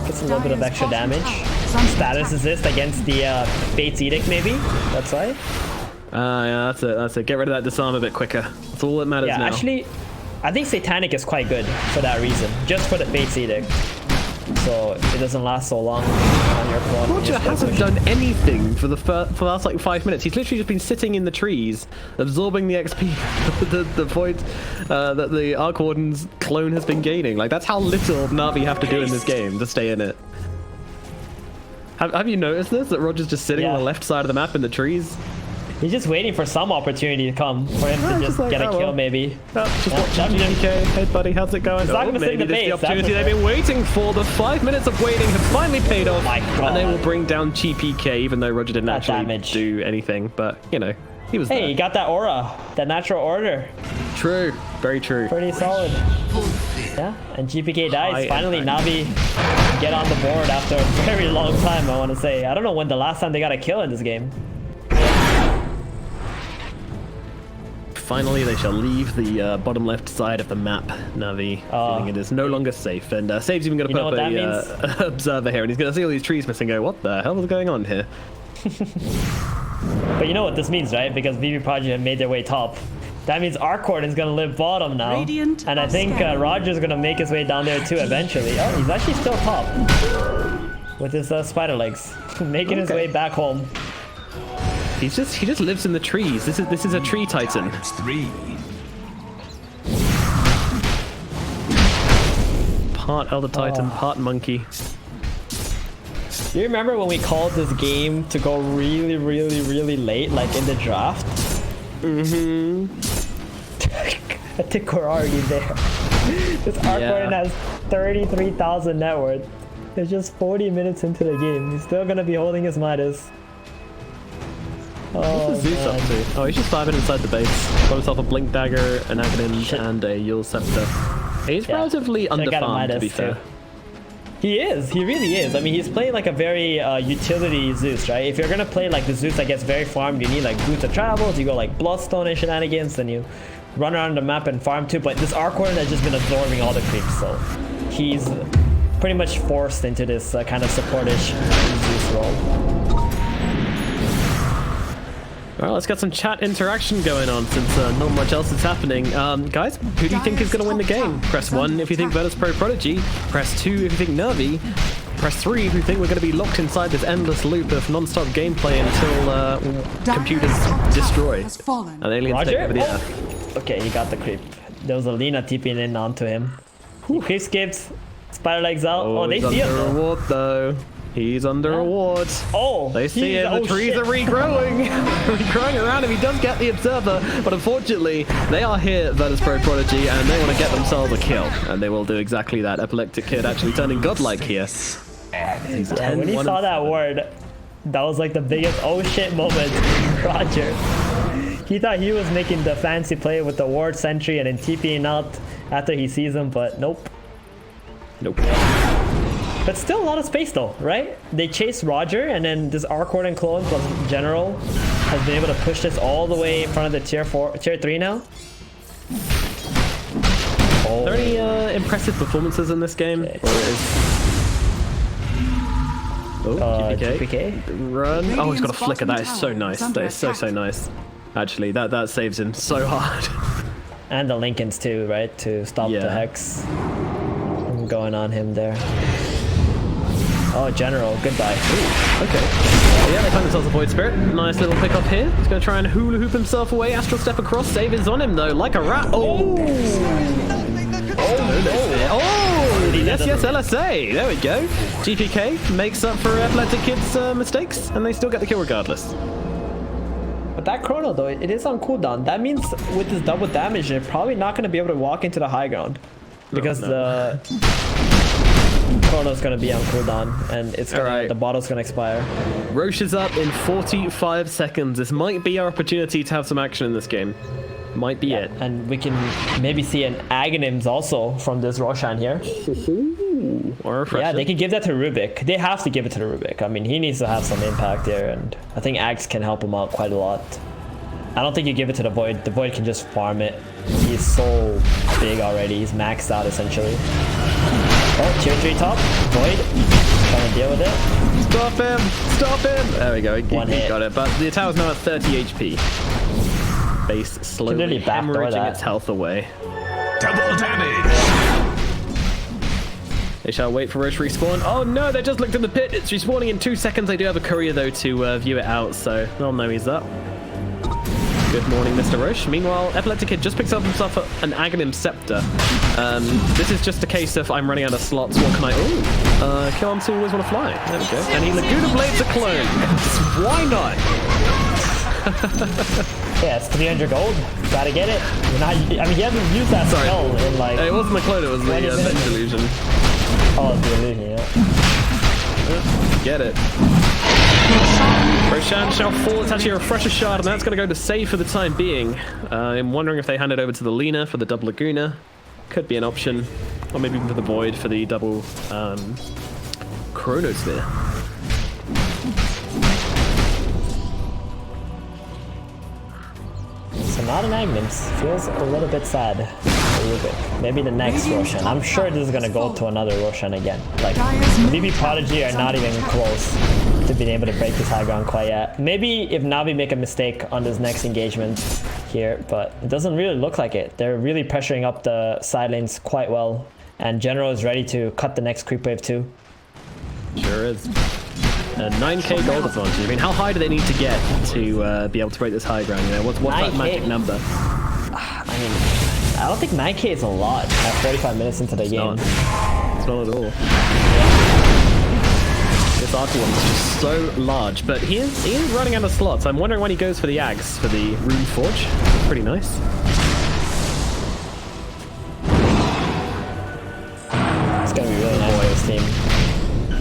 gets a little bit of Dire's extra bottom damage. tower is under Status attack. assist against the Fate's Edict, maybe. That's why. Yeah, that's it. Get rid of that disarm a bit quicker. That's all that matters Yeah, now. actually, I think Satanic is quite good for that reason. Just for the Fate's Edict. So it doesn't last so long on your clone. Roger hasn't done anything for the last like 5 minutes. He's literally just been sitting in the trees, absorbing the XP the void that the Arc Warden's clone has been gaining. Like, that's how little Navi have to do in this game to stay in it. Have you noticed this? That Roger's just sitting on the left side of the map in the trees? He's just waiting for some opportunity to come for him to just like, get a oh, kill, well. maybe. Just watching GPK. Hey buddy, how's it going? not gonna Maybe save the this is the base, opportunity that's they've been waiting for. The 5 minutes of waiting have finally paid off. my God. And they will bring down GPK, even though Roger didn't That actually damage. do anything. But, you know, he was Hey, there. you got that aura, that natural order. True. Very true. Pretty solid. Yeah, and GPK dies. High Finally, impact. Navi get on the board after a very long time, I want to say. I don't know when the last time they got a kill in this game. Finally, they shall leave the bottom left side of the map, Navi, feeling it is no longer safe. And Save's even going to You put know up what a observer here, and he's going to see all these trees missing and go, what the hell is going on here? But you know what this means, right? Because VP Project have made their way top. That means Arc Warden is going to live bottom now. Radiant And I think Austerity. Roger's going to make his way down there too eventually. Oh, he's actually still top. With his spider legs. Making his way back home. He just lives in the trees. This is a tree titan. Times 3. Part Elder Titan, part monkey. Do you remember when we called this game to go really, really, really late, like in the draft? Mm-hmm. I think we're already there. This Arc Warden has 33,000 net worth. It's just 40 minutes into the game. He's still gonna be holding his Midas. What's the Zeus up to? Oh, he's just vibing inside the base. Got himself a Blink Dagger, an Aghanim, and a Yule Scepter. He's relatively Should've got a underfarmed, to Midas be fair. too. He is. He really is. I mean, he's playing like a very utility Zeus, right? If you're gonna play like the Zeus that gets very farmed, you need like boots of travels. You go like Bloodstone and shenanigans, then you run around the map and farm too. But this Arc Warden has just been absorbing all the creeps, so he's pretty much forced into this kind of supportish Zeus role. Alright, let's get some chat interaction going on since not much else is happening. Guys, who do you think is going to win the game? Press 1 if you think Virtus.Pro Prodigy. Press 2 if you think NAVI. Press 3 if you think we're going to be locked inside this endless loop of non-stop gameplay until computers destroy Has fallen. and aliens take over the Roger? earth. Okay, you got the creep. There was a Lina TPing in onto him. He creep skips, spider legs out. Oh, they he's see under him. though. reward though. He's under reward. Oh, They see he's- it, the oh, trees shit. are regrowing. Regrowing around him, he does get the observer, but unfortunately, they are here, Virtus.Pro Prodigy, and they want to get themselves a kill. And they will do exactly that. Epileptic Kid actually turning godlike here. He's Yeah, 10, when he 1, saw and that 7. word, that was like the biggest oh shit moment. Roger. He thought he was making the fancy play with the ward sentry and then TPing out after he sees him, but nope. Nope. But still a lot of space though, right? They chase Roger, and then this Arc Warden clone plus General has been able to push this all the way in front of the tier 3 now. Are there any impressive performances in this game? Okay. Or is... Oh, GPK. Run. Oh, he's got a Radiant's flicker. That is bottom so tower nice. is under That is so attack. nice. Actually, that saves him so hard. And the Lincolns too, right? To stop the Hex from going on him there. Oh, General, goodbye. Ooh, okay. Yeah, they find themselves a Void Spirit. Nice little pick up here. He's going to try and hula hoop himself away. Astral Step across. Save is on him, though, like a rat. Oh! Yes, LSA. There we go. GPK makes up for Epileptic Kid's mistakes, and they still get the kill regardless. But that Chrono, though, it is on cooldown. That means with this double damage, they're probably not going to be able to walk into the high ground. Because the Chrono's going to be on cooldown, and it's gonna, the bottle's going to expire. Roche is up in 45 seconds. This might be our opportunity to have some action in this game. Might be it. And we can maybe see an Aghanims also from this Roshan here. Or yeah, they can give that to Rubik. They have to give it to the Rubik. I mean, he needs to have some impact there, and I think Axe can help him out quite a lot. I don't think you give it to the Void. The Void can just farm it. He's so big already. He's maxed out essentially. Oh, tier 3 top. Void trying to deal with it. Stop him! Stop him! There we go. He got it. But the tower's now at 30 HP. Base slowly hemorrhaging its health away. Double damage! They shall wait for Roche respawn. Oh no, they just looked in the pit. It's respawning in 2 seconds. They do have a courier though to view it out, so they'll know he's up. Good morning, Mr. Roche. Meanwhile, Epileptic Kid just picks up himself an Aghanim Scepter. This is just a case of I'm running out of slots. What can I... Ooh, kill on 2 always want to fly. There we go. And he Laguna Blades a clone. Why not? Yeah, it's 300 gold. Gotta get it. I mean, he hasn't used that spell in like... It wasn't the clone, it was the Venge Illusion. Oh, the illusion, yeah. Get it. Roshan shall fall. It's actually a Refresher Shard, and that's going to go to save for the time being. I'm wondering if they hand it over to the Lina for the double Laguna. Could be an option. Or maybe even for the Void for the double Chronosphere. So not an Aghanims. Feels a little bit sad. Maybe the next Roshan. I'm sure this is gonna go to another Roshan again. Like, VP Prodigy are not even close to being able to break this high ground quite yet. Maybe if Navi make a mistake on this next engagement here, but it doesn't really look like it. They're really pressuring up the side lanes quite well, and General is ready to cut the next creep wave too. Sure is. 9k gold advantage. I mean, how high do they need to get to be able to break this high ground? You know, what's that magic number? I mean, I don't think 9k is a lot at 45 minutes into the game. It's not at all. This Arc Warden is just so large, but he is running out of slots. I'm wondering when he goes for the Ags for the Rune Forge. That's pretty nice. It's gonna be really nice for this team.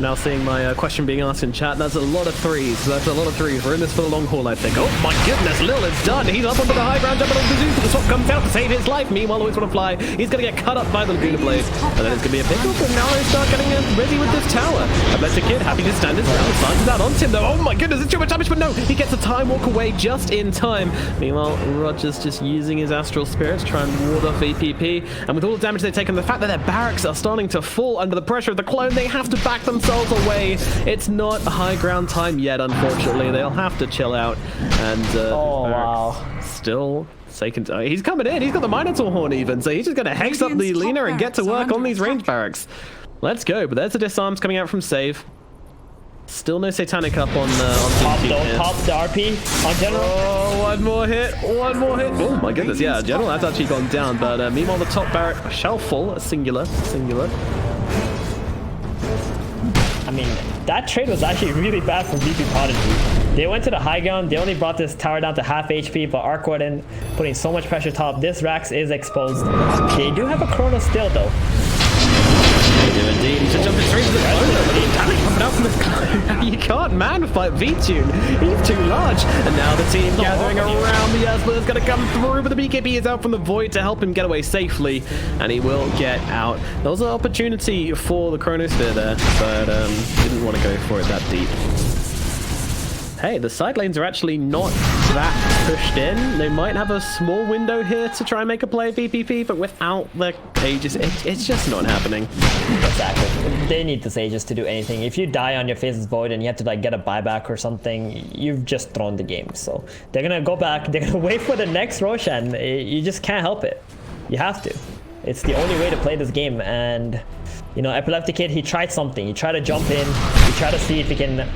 Now seeing my question being asked in chat, that's a lot of threes. That's a lot of threes. We're in this for the long haul, I think. Oh my goodness, Lil is done. He's up onto the high ground, jumping on the zoo. The swap comes out to save his life. Meanwhile, always want to fly. He's going to get cut up by the Laguna Blade. And then it's going to be a pickup, and now they start getting ready with this tower. Epileptic Kid happy to stand his ground. Science out onto him, though. Oh my goodness, it's too much damage, but no. He gets a time walk away just in time. Meanwhile, Roger's just using his Astral Spirit to try and ward off VP.P. And with all the damage they've taken, the fact that their barracks are starting to fall under the pressure of the clone, they have to back themselves away. It's not a high ground time yet, unfortunately. They'll have to chill out. And still taking. He's coming in. He's got the Minotaur Horn even, so he's just going to hex up the Lina and get to work on these range barracks. Let's go. But there's the disarms coming out from save. Still no Satanic up on top the RP on General. Oh, one more hit. Oh my goodness, yeah, General has actually gone down. But meanwhile, the top barrack shall fall. Singular. I mean, that trade was actually really bad for VP Prodigy. They went to the high ground, they only brought this tower down to half HP, but Arc Warden putting so much pressure top. This Rax is exposed. They do have a Chrono still, though. They do indeed. He's just jumping straight to the clone. You can't man fight V-Tune. He's too large. And now the team gathering around the Ursula is going to come through, but the VP.P is out from the Void to help him get away safely, and he will get out. There was an opportunity for the Chronosphere there, but didn't want to go for it that deep. hey, the side lanes are actually not that pushed in. They might have a small window here to try and make a play VP.P, but without the Aegis, it's just not happening. Exactly. They need this Aegis to do anything. If you die on your Faceless Void and you have to like get a buyback or something, you've just thrown the game. So they're gonna go back, they're gonna wait for the next Roshan. You just can't help it. You have to. It's the only way to play this game. And you know, epileptic1d, he tried something. He tried to jump in, he tried to see if he can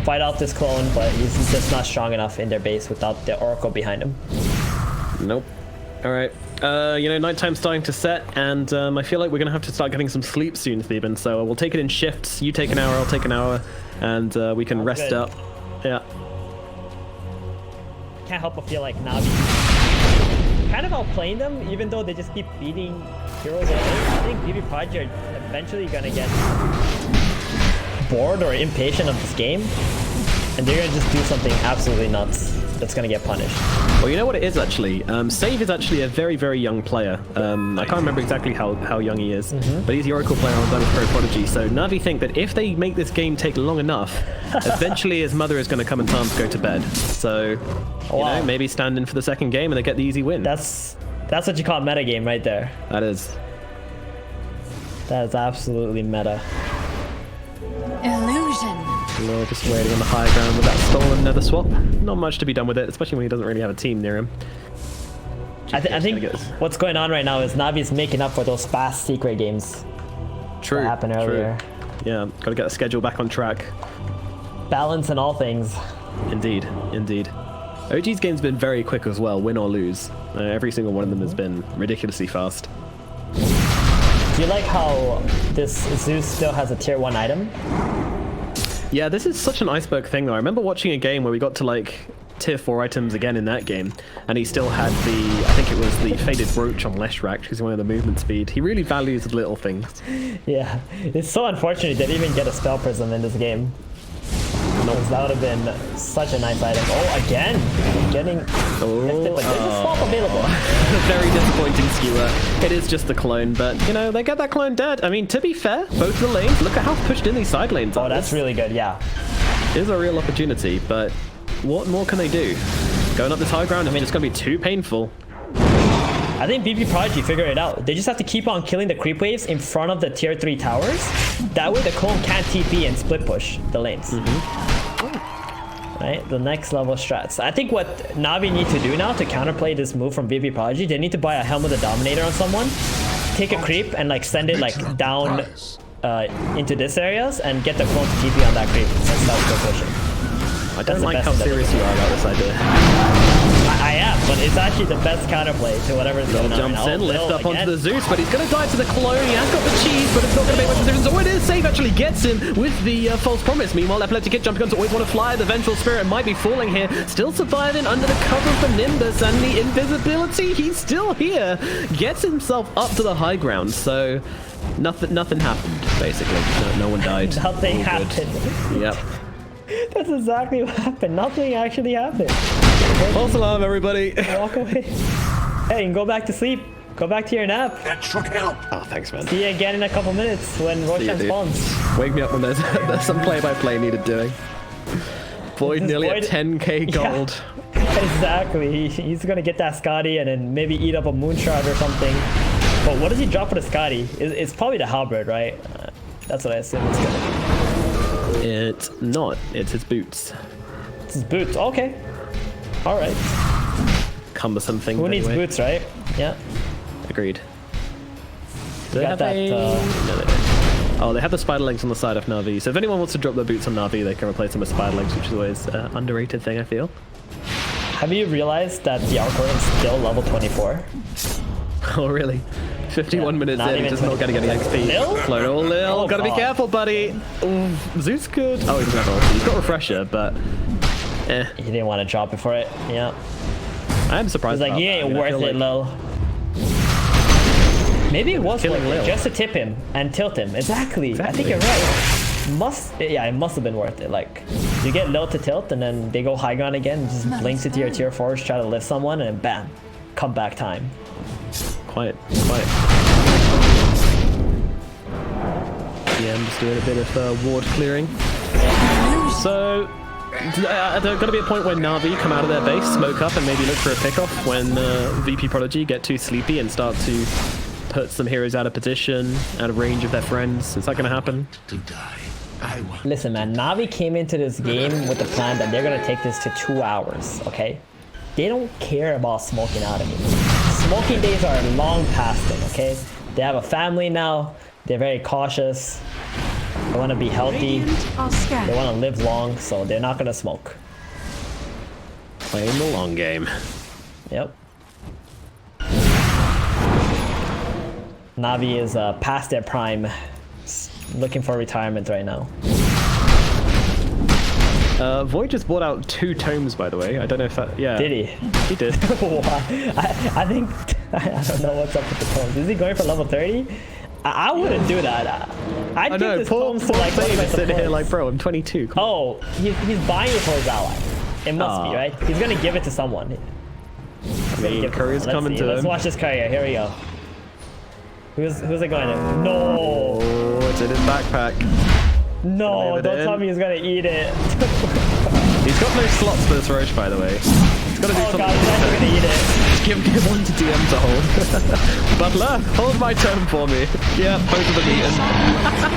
fight out this clone, but he's just not strong enough in their base without the Oracle behind him. Nope. All right. You know, nighttime's starting to set, and I feel like we're gonna have to start getting some sleep soon, Theban. So we'll take it in shifts. You take an hour, I'll take an hour, and we can rest good. up. Yeah. Can't help but feel like Navi kind of outplaying them, even though they just keep beating heroes away. I think VP.P are eventually gonna get bored or impatient of this game, and they're gonna just do something absolutely nuts that's gonna get punished. Well, you know what it is actually? Save is actually a very, very young player. I can't remember exactly how young he is, but he's the Oracle player on Diamond Pro Prodigy. So Navi think that if they make this game take long enough, eventually his mother is going to come and tell him to go to bed. So, you know, maybe stand in for the second game and they get the easy win. That's what you call meta game right there. That is. That is absolutely meta. Illusion. No, just waiting on the high ground with that stolen nether swap. Not much to be done with it, especially when he doesn't really have a team near him. I think what's going on right now is Navi's making up for those fast secret games True. that happened earlier. True. Yeah, got to get the schedule back on track. Balance in all things. Indeed, indeed. OG's game's been very quick as well, win or lose. Every single one of them has been ridiculously fast. Do you like how this Zeus still has a tier 1 item? Yeah, this is such an iceberg thing though. I remember watching a game where we got to like tier 4 items again in that game, and he still had the, I think it was the faded brooch on Leshrac, because he wanted the movement speed. He really values the little things. Yeah, it's so unfortunate they didn't even get a spell prism in this game. Because that would have been such a nice item. Oh, again! Getting lifted, but there's a swap available. Very disappointing skewer. It is just the clone, but, you know, they get that clone dead. I mean, to be fair, both the lanes, look at how pushed in these side lanes are. Oh, that's really good, yeah. It is a real opportunity, but what more can they do? Going up this high ground, I mean, it's going to be too painful. I think VP.P figured it out. They just have to keep on killing the creep waves in front of the tier 3 towers. That way the clone can't TP and split push the lanes. Right, the next level strats. I think what Navi need to do now to counterplay this move from VP.P, they need to buy a Helm of the Dominator on someone, take a creep and like send it like down into this areas and get the clone to TP on that creep and start split pushing. I don't like how serious you are about this idea. I am, but it's actually the best counterplay to whatever's going on. Jumps in, lift up onto the Zeus, but he's going to die to the clone. He has got the cheese, but it's not going to make much difference. Oh, it is. Save actually gets him with the false promise. Meanwhile, epileptic1d jumping on to always want to fly. The vengeful spirit might be falling here. Still surviving under the cover of the Nimbus and the invisibility. He's still here. Gets himself up to the high ground. So nothing happened, basically. No one died. Nothing happened. Yep. That's exactly what happened. Nothing actually happened. False alarm, everybody. Walk away. Hey, and go back to sleep. Go back to your nap. That should help. Oh, thanks, man. See you again in a couple minutes when Roshan spawns. Wake me up when there's some play-by-play needed doing. Void nearly at 10k gold. Yeah, exactly. He's gonna get that Scotty and then maybe eat up a Moonshard or something. But what does he drop for the Scotty? It's probably the Halberd, right? That's what I assume it's gonna be. It's not. It's his boots. It's his boots. Okay. All right. Cumbersome thing. Who needs anyway. boots, right? Yeah. Agreed. Do They got that. No, they don't. Oh, they have the spider legs on the side of Navi. So if anyone wants to drop their boots on Navi, they can replace them with spider legs, which is always an underrated thing, I feel. Have you realized that the Arc Warden is still level 24? Oh, really? 51 minutes not in, even just not getting any XP. Lil? Clone all Lil. Oh, Gotta be God. careful, buddy. Ooh, Zeus could. Oh, he doesn't have ulti. He's got Refresher, but He didn't want to drop it for it. Yeah. I am surprised. He's like, about you that. I ain't mean, I worth feel it, like Lil. Maybe it was killing worth it Lil. just to tip him and tilt him. Exactly. I think you're right. It must have been worth it. Like, you get Lil to tilt and then they go high ground again, just blinks into your tier 4s, try to lift someone, and bam, comeback time. Quiet. Yeah, I'm just doing a bit of ward clearing. So, There's got to be a point where NAVI come out of their base, smoke up, and maybe look for a pickoff when VP Prodigy get too sleepy and start to put some heroes out of position, out of range of their friends. Is that going to happen? To die. I want. Listen, man, NAVI came into this game with the plan that they're gonna take this to 2 hours, okay? They don't care about smoking out anymore. Smoking days are long past them, okay? They have a family now. They're very cautious. They want to be healthy. Radiant are They scared. want to live long, so they're not gonna smoke. Playing the long game. Yep. NAVI is past their prime, looking for retirement right now. Void just bought out 2 tomes, by the way. I don't know if that... Yeah. Did he? He did. Why? I think... I don't know what's up with the tomes. Is he going for level 30? I wouldn't do that. I'd give know, this poor tomes to like one of my sitting here supports. like, bro, I'm 22. Come on. Oh, he's buying it for his ally. It must be, Aw. right? He's gonna give it to someone. I mean, courier's coming to Let's him. watch this courier. Here we go. Who's it going to? No! Oh, it's in his backpack. No, Leave it don't in. tell me he's gonna eat it. He's got no slots for this Roche, by the way. He's got to do Oh something. god, he's actually gonna eat it. Give one to DM to hold. Butler, hold my turn for me. Yeah, both of them eaten.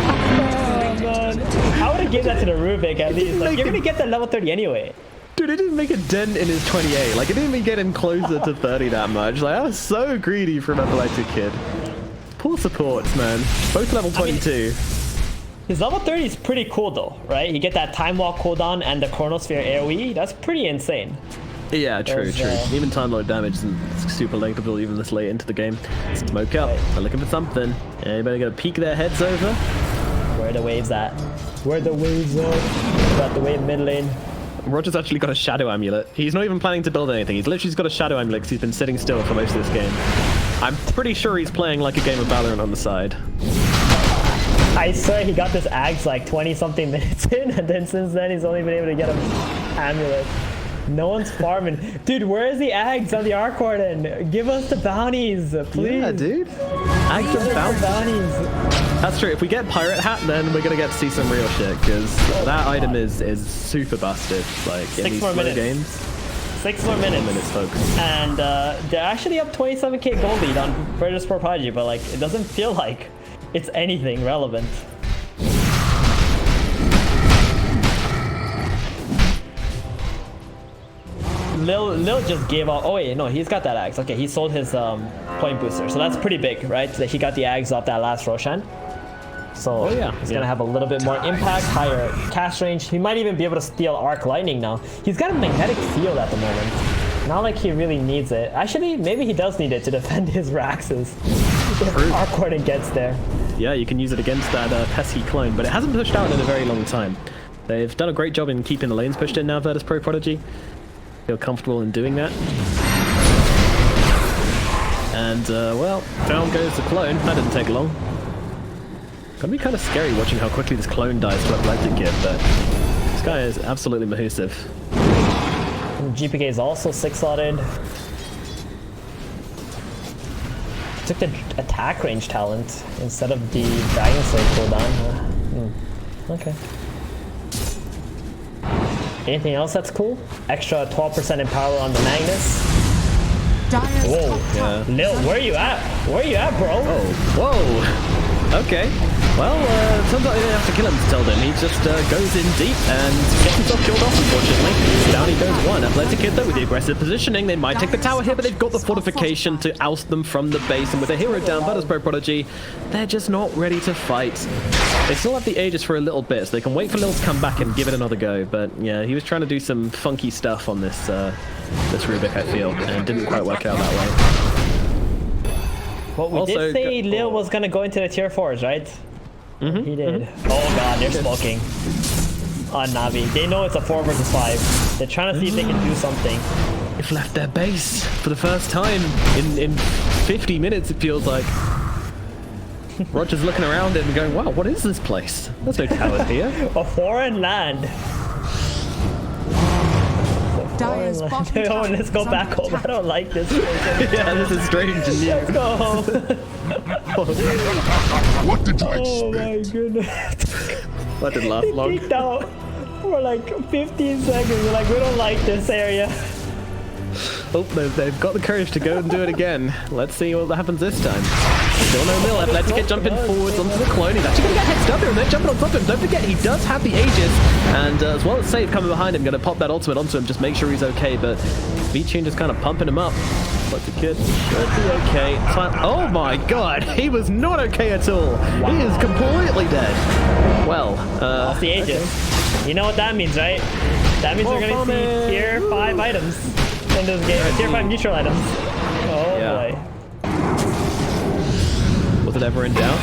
Oh man. I would have given that to the Rubik at least. Like, Make you're it- gonna get that level 30 anyway. Dude, it didn't make a dent in his 28. Like, it didn't even get him closer to 30 that much. Like, that was so greedy from Epileptic Kid. Poor supports, man. Both level 22. His level 30 is pretty cool though, right? You get that Time Walk cooldown and the Chronosphere AoE. That's pretty insane. Yeah, true, There's, true. Even time load damage isn't super lateable even this late into the game. Smoke up. They're looking for something. Anybody gonna peek their heads over? Where the waves at? Where the waves at? Got the wave mid lane. Roger's actually got a shadow amulet. He's not even planning to build anything. He's literally just got a shadow amulet because he's been sitting still for most of this game. I'm pretty sure he's playing like a game of Valorant on the side. I swear he got this Axe like 20 something minutes in, and then since then he's only been able to get an amulet. No one's farming. Dude, where is the Axe on the Arc Warden? Give us the bounties, please. Yeah, dude. Axe Give and us bounce. the bounties. That's true. If we get Pirate Hat, then we're gonna get to see some real shit because that item is super busted. Like in 6 these more slow minutes. games. 6 more minutes. Minutes, folks. And they're actually up 27k gold lead on Verrrrrrrrrry Prodigy, but like it doesn't feel like it's anything relevant. Lil just gave up. Oh wait, no, he's got that Axe. Okay, he sold his point booster, so that's pretty big, right? That he got the Axe off that last Roshan. So he's gonna have a little bit more impact, higher cast range. He might even be able to steal Arc Lightning now. He's got a magnetic field at the moment. Not like he really needs it. Actually, maybe he does need it to defend his Raxes. If Arc Warden gets there. Yeah, you can use it against that pesky clone, but it hasn't pushed out in a very long time. They've done a great job in keeping the lanes pushed in now, VP Prodigy. Feel comfortable in doing that. And, well, down goes the clone. That didn't take long. Gonna be kind of scary watching how quickly this clone dies to Epileptic Kid, but this guy is absolutely massive. GPK is also 6-slotted. Took the attack range talent instead of the Dragon Slave cooldown. Okay. Anything else that's cool? Extra 12% in power on the Magnus. Dire's Whoa, top tower. Lil, where you at? Where you at, bro? Oh, whoa! Okay. Well, turns out you didn't have to kill him to tell them. He just goes in deep and gets himself killed off, unfortunately. Down he goes one. Athletic Kid, though, with the aggressive positioning, they might take the tower here, but they've got the fortification to oust them from the base. And with a hero down, VP Prodigy, they're just not ready to fight. They still have the Aegis for a little bit, so they can wait for Lil to come back and give it another go. But yeah, he was trying to do some funky stuff on this this Rubik, I feel, and it didn't quite work out that way. Well, we Also, did say Lil was gonna go into the tier 4s, right? He did. Oh god, they're smoking on Navi. They know it's a 4 versus 5. They're trying to see if they can do something. They've left their base for the first time in 50 minutes, it feels like. Roger's looking around it and going, wow, what is this place? There's no towers here. A foreign land. Dire's bottom Oh, tower let's go is back under home. I attack. don't like this. Yeah, this is strange and new. Let's go home. What did you Oh expect? my goodness. That didn't last long. Peeked out. For like 15 seconds, we're like, we don't like this area. Oh, they've got the courage to go and do it again. Let's see what happens this time. Still no mill. epileptick1d jumping forwards onto the clone. He's actually going to get head stubber and they're jumping on top of him. Don't forget, he does have the Aegis. And as well as Save coming behind him, going to pop that ultimate onto him, just make sure he's okay. But VP just kind of pumping him up. But the kid should be okay. Oh my god, he was not okay at all. Wow. He is completely dead. Well, off the Aegis. Okay. You know what that means, right? That means we're going to see tier 5 items in this game. Tier 5 neutral items. Oh boy. Was it ever in doubt?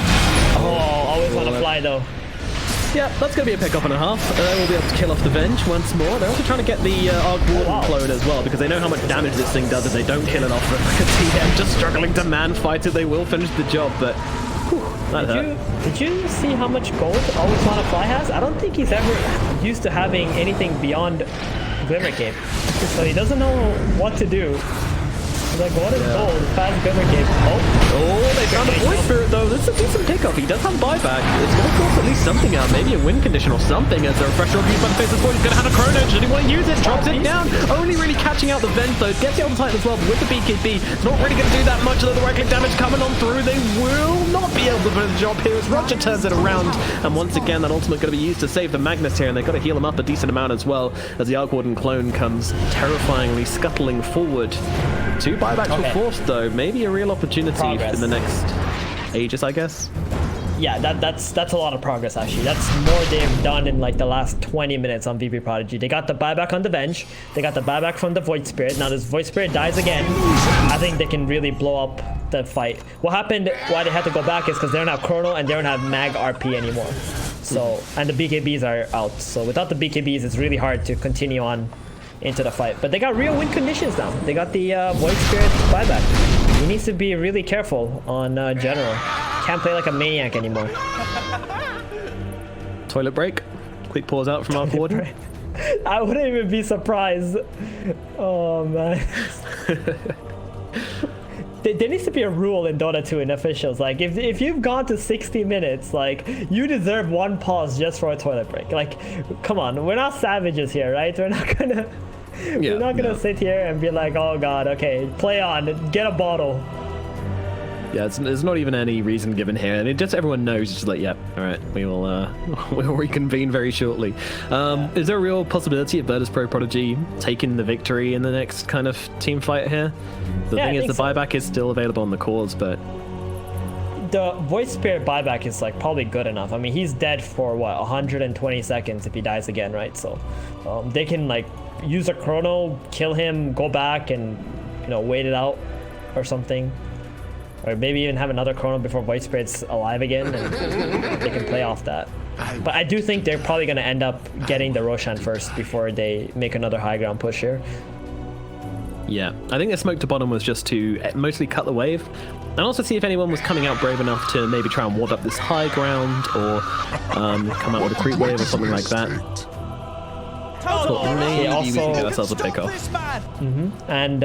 Oh, always want to fly though. Yeah, that's going to be a pick-up and a half. We'll be able to kill off the Venge once more. They're also trying to get the Arc Warden clone as well, because they know how much damage this thing does if they don't kill it off. Like a TM just struggling to man-fight it. They will finish the job, but that hurt. Did you see how much gold Always Wanna Fly has? I don't think he's ever used to having anything beyond Glimmer Cape. So he doesn't know what to do. He's like, what is gold? Fast Glimmer Cape. Oh, they found the Void Spirit though. This is a decent pickup. He does have buyback. It's going to force at least something out. Maybe a win condition or something as a refresher used by the Faceless Void. He's going to have a Chrono. Does he want to use it? Drops it down. Only really catching out the Vent though. Gets the Titan as well, but with the VP.P. It's not really going to do that much, though the right click damage coming on through. They will not be able to finish the job here as Roger turns it around. And once again, that ultimate going to be used to save the Magnus here, and they've got to heal him up a decent amount as well as the Arc Warden clone comes terrifyingly scuttling forward. 2 buybacks were forced though. Maybe a real opportunity in the next Aegis, I guess. Yeah, that's a lot of progress actually. That's more they've done in like the last 20 minutes on VP Prodigy. They got the buyback on the Venge. They got the buyback from the Void Spirit. Now this Void Spirit dies again. I think they can really blow up the fight. What happened, why they had to go back is because they don't have Chrono and they don't have Mag RP anymore. So, and the BKBs are out. So without the BKBs, it's really hard to continue on into the fight. But they got real win conditions now. They got the Void Spirit buyback. He needs to be really careful on General. Can't play like a maniac anymore. Toilet break. Quick pause out from Arc Warden. I wouldn't even be surprised. Oh man. There needs to be a rule in Dota 2 in officials. Like if you've gone to 60 minutes, like you deserve 1 pause just for a toilet break. Like, come on, we're not savages here, right? We're not gonna sit here and be like, oh god, okay, play on, get a bottle. Yeah, there's not even any reason given here, and just everyone knows. It's just like, yeah, all right, we'll reconvene very shortly. Is there a real possibility of Virtus.Pro Prodigy taking the victory in the next kind of team fight here? The thing is, the buyback is still available on the cores, but the Void Spirit buyback is like probably good enough. I mean, he's dead for what, 120 seconds if he dies again, right? So they can like use a Chrono, kill him, go back and wait it out or something. Or maybe even have another Chrono before Void Spirit's alive again, and they can play off that. But I do think they're probably going to end up getting the Roshan first before they make another high ground push here. Yeah, I think the smoke to bottom was just to mostly cut the wave, and also see if anyone was coming out brave enough to maybe try and ward up this high ground, or come out with a creep wave or something like that. So maybe we can get ourselves a pick-off. And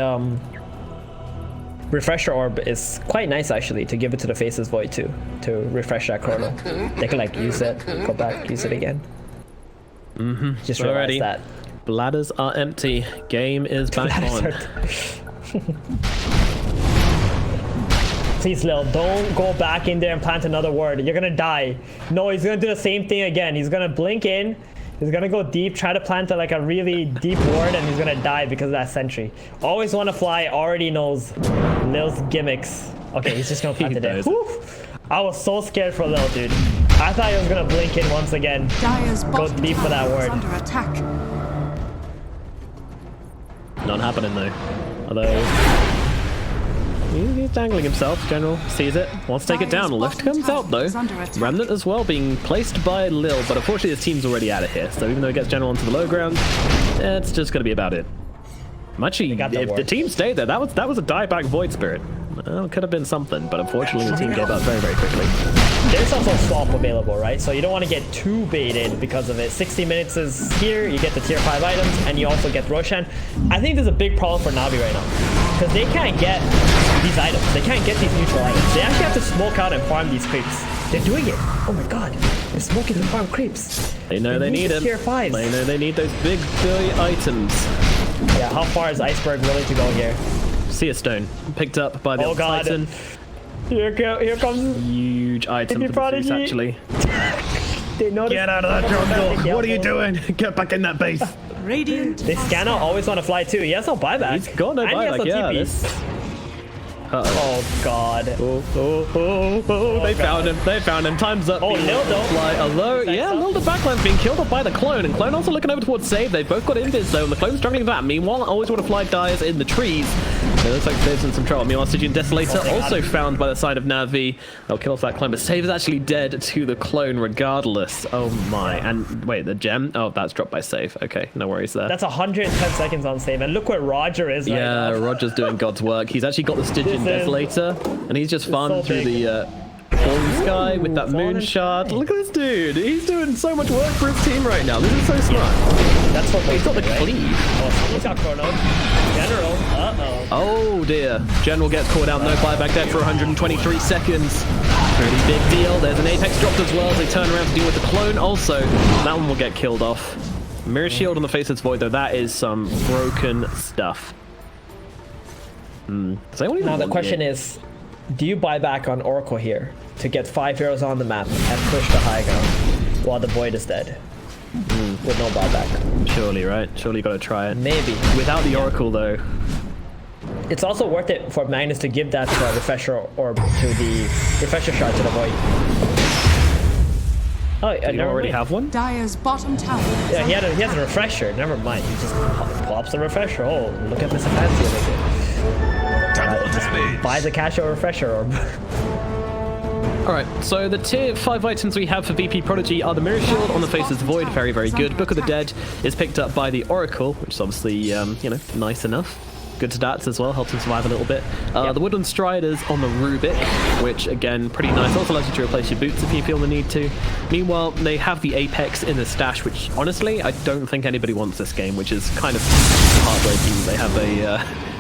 Refresher Orb is quite nice actually to give it to the Faceless Void too, to refresh that Chrono. They can like use it, go back, use it again. Just realized that. Bladders are empty. Game is back on. Please, Lil, don't go back in there and plant another ward. You're gonna die. No, he's gonna do the same thing again. He's gonna blink in. He's gonna go deep, try to plant like a really deep ward, and he's gonna die because of that sentry. Always want to fly, already knows Lil's gimmicks. Okay, he's just gonna plant it there. I was so scared for Lil, dude. I thought he was gonna blink in once again. Go deep for that ward. Under attack. Not happening though. Although he's dangling himself. General sees it, wants to take it down. Lift comes out though. Remnant as well being placed by Lil, but unfortunately his team's already out of here. So even though he gets General onto the low ground, it's just going to be about it. Actually, if the team stayed there, that was a dieback Void Spirit. Well, it could have been something, but unfortunately the team gave up very, very quickly. There's also swap available, right? So you don't want to get too baited because of it. 60 minutes is here, you get the tier 5 items, and you also get Roshan. I think there's a big problem for NAVI right now, because they can't get these items. They can't get these neutral items. They actually have to smoke out and farm these creeps. They're doing it. Oh my god. They're smoking the farm creeps. They know they need the them. tier 5s. They know they need those big billy items. Yeah, how far is Iceberg willing to go here? Seer Stone picked up by the Oh god. Titan. Here comes... Huge item VP for the Prodigy. Zeus, actually. They noticed. Get out of that jungle! What are you doing? Get back in that base. Radiant. This Scanner always want to fly too. He has no buyback. He's got no And he has buyback, yeah. TP. This... Oh god. They found him. They found him. Time's up. Oh, Lildo. Fly alone. Thanks, Yeah, up. Lildo backline's being killed off by the clone, and clone also looking over towards save. They've both got invis though, and the clone's struggling with that. Meanwhile, always want to fly dies in the trees. It looks like Save's in some trouble. Meanwhile, Stygian Desolator also found by the side of Navi. They'll kill off that clone, but Save is actually dead to the clone regardless. Oh my. And wait, the gem? Oh, that's dropped by Save. Okay, no worries there. That's 110 seconds on save, and look where Roger is right Yeah, now. Roger's doing God's work. He's actually got the Stygian This is- Desolator, and he's just farming so through big. the fallen sky with that Fallen moon shard. sky. Look at this dude. He's doing so much work for his team right now. This is so smart. That's what He's got the right? cleave. Oh, he's got Chrono. General. Uh-oh. Oh dear. General gets caught out. No buyback there for 123 seconds. Pretty big deal. There's an Apex dropped as well as they turn around to deal with the clone also. That one will get killed off. Mirror Shield on the Faceless Void though. That is some broken stuff. Does anyone even Now the want question it? is, do you buy back on Oracle here to get 5 heroes on the map and push the high ground while the Void is dead? With no buyback. Surely, right? Surely you gotta try it. Maybe. Without the Oracle though. It's also worth it for Magnus to give that refresher orb to the refresher shard to the Void. Oh, I Do you never already mind. have one? Dire's bottom tower. Yeah, he has a refresher. Never mind. He just pops the refresher. Oh, look at Mr. Fancy over here. Double damage. Buy the casual refresher orb. Alright, so the tier 5 items we have for VP Prodigy are the Mirror Shield on the Faceless Void, very, very good. Book of the Dead is picked up by the Oracle, which is obviously, you know, nice enough. Good stats as well, helps him survive a little bit. The Woodland Striders on the Rubik, which again, pretty nice. Also allows you to replace your boots if you feel the need to. Meanwhile, they have the Apex in the stash, which honestly, I don't think anybody wants this game, which is kind of heartbreaking. They have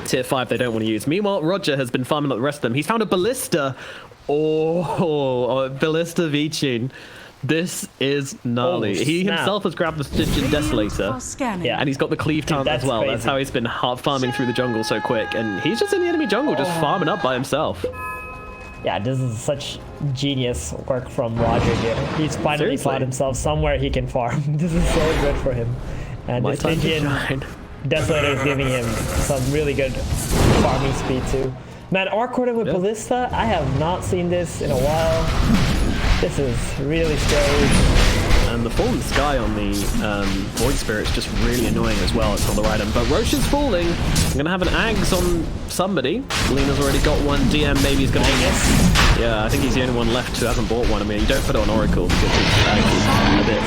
a tier 5 they don't want to use. Meanwhile, Roger has been farming up the rest of them. He's found a Ballista. Oh, Ballista V-Tune. This is gnarly. Oh, he snap. himself has grabbed the Stygian Desolator. Scanning. Yeah. And he's got the cleave taunt that's as well. That's crazy. how he's been farming through the jungle so quick. And he's just in the enemy jungle, just farming up by himself. Yeah, this is such genius work from Roger here. He's finally Seriously. found himself somewhere he can farm. This is so good for him. And My this time to Stygian shine. Desolator is giving him some really good farming speed too. Man, Arc Warden with Yeah. Ballista, I have not seen this in a while. This is really scary. And the Fallen Sky on the Void Spirit's just really annoying as well. It's not the right item. But Roche is falling. I'm going to have an Ags on somebody. Lena's already got one. DM maybe is going to get. Yeah, I think he's the only one left who hasn't bought one. I mean, you don't put it on Oracle because it's actually a bit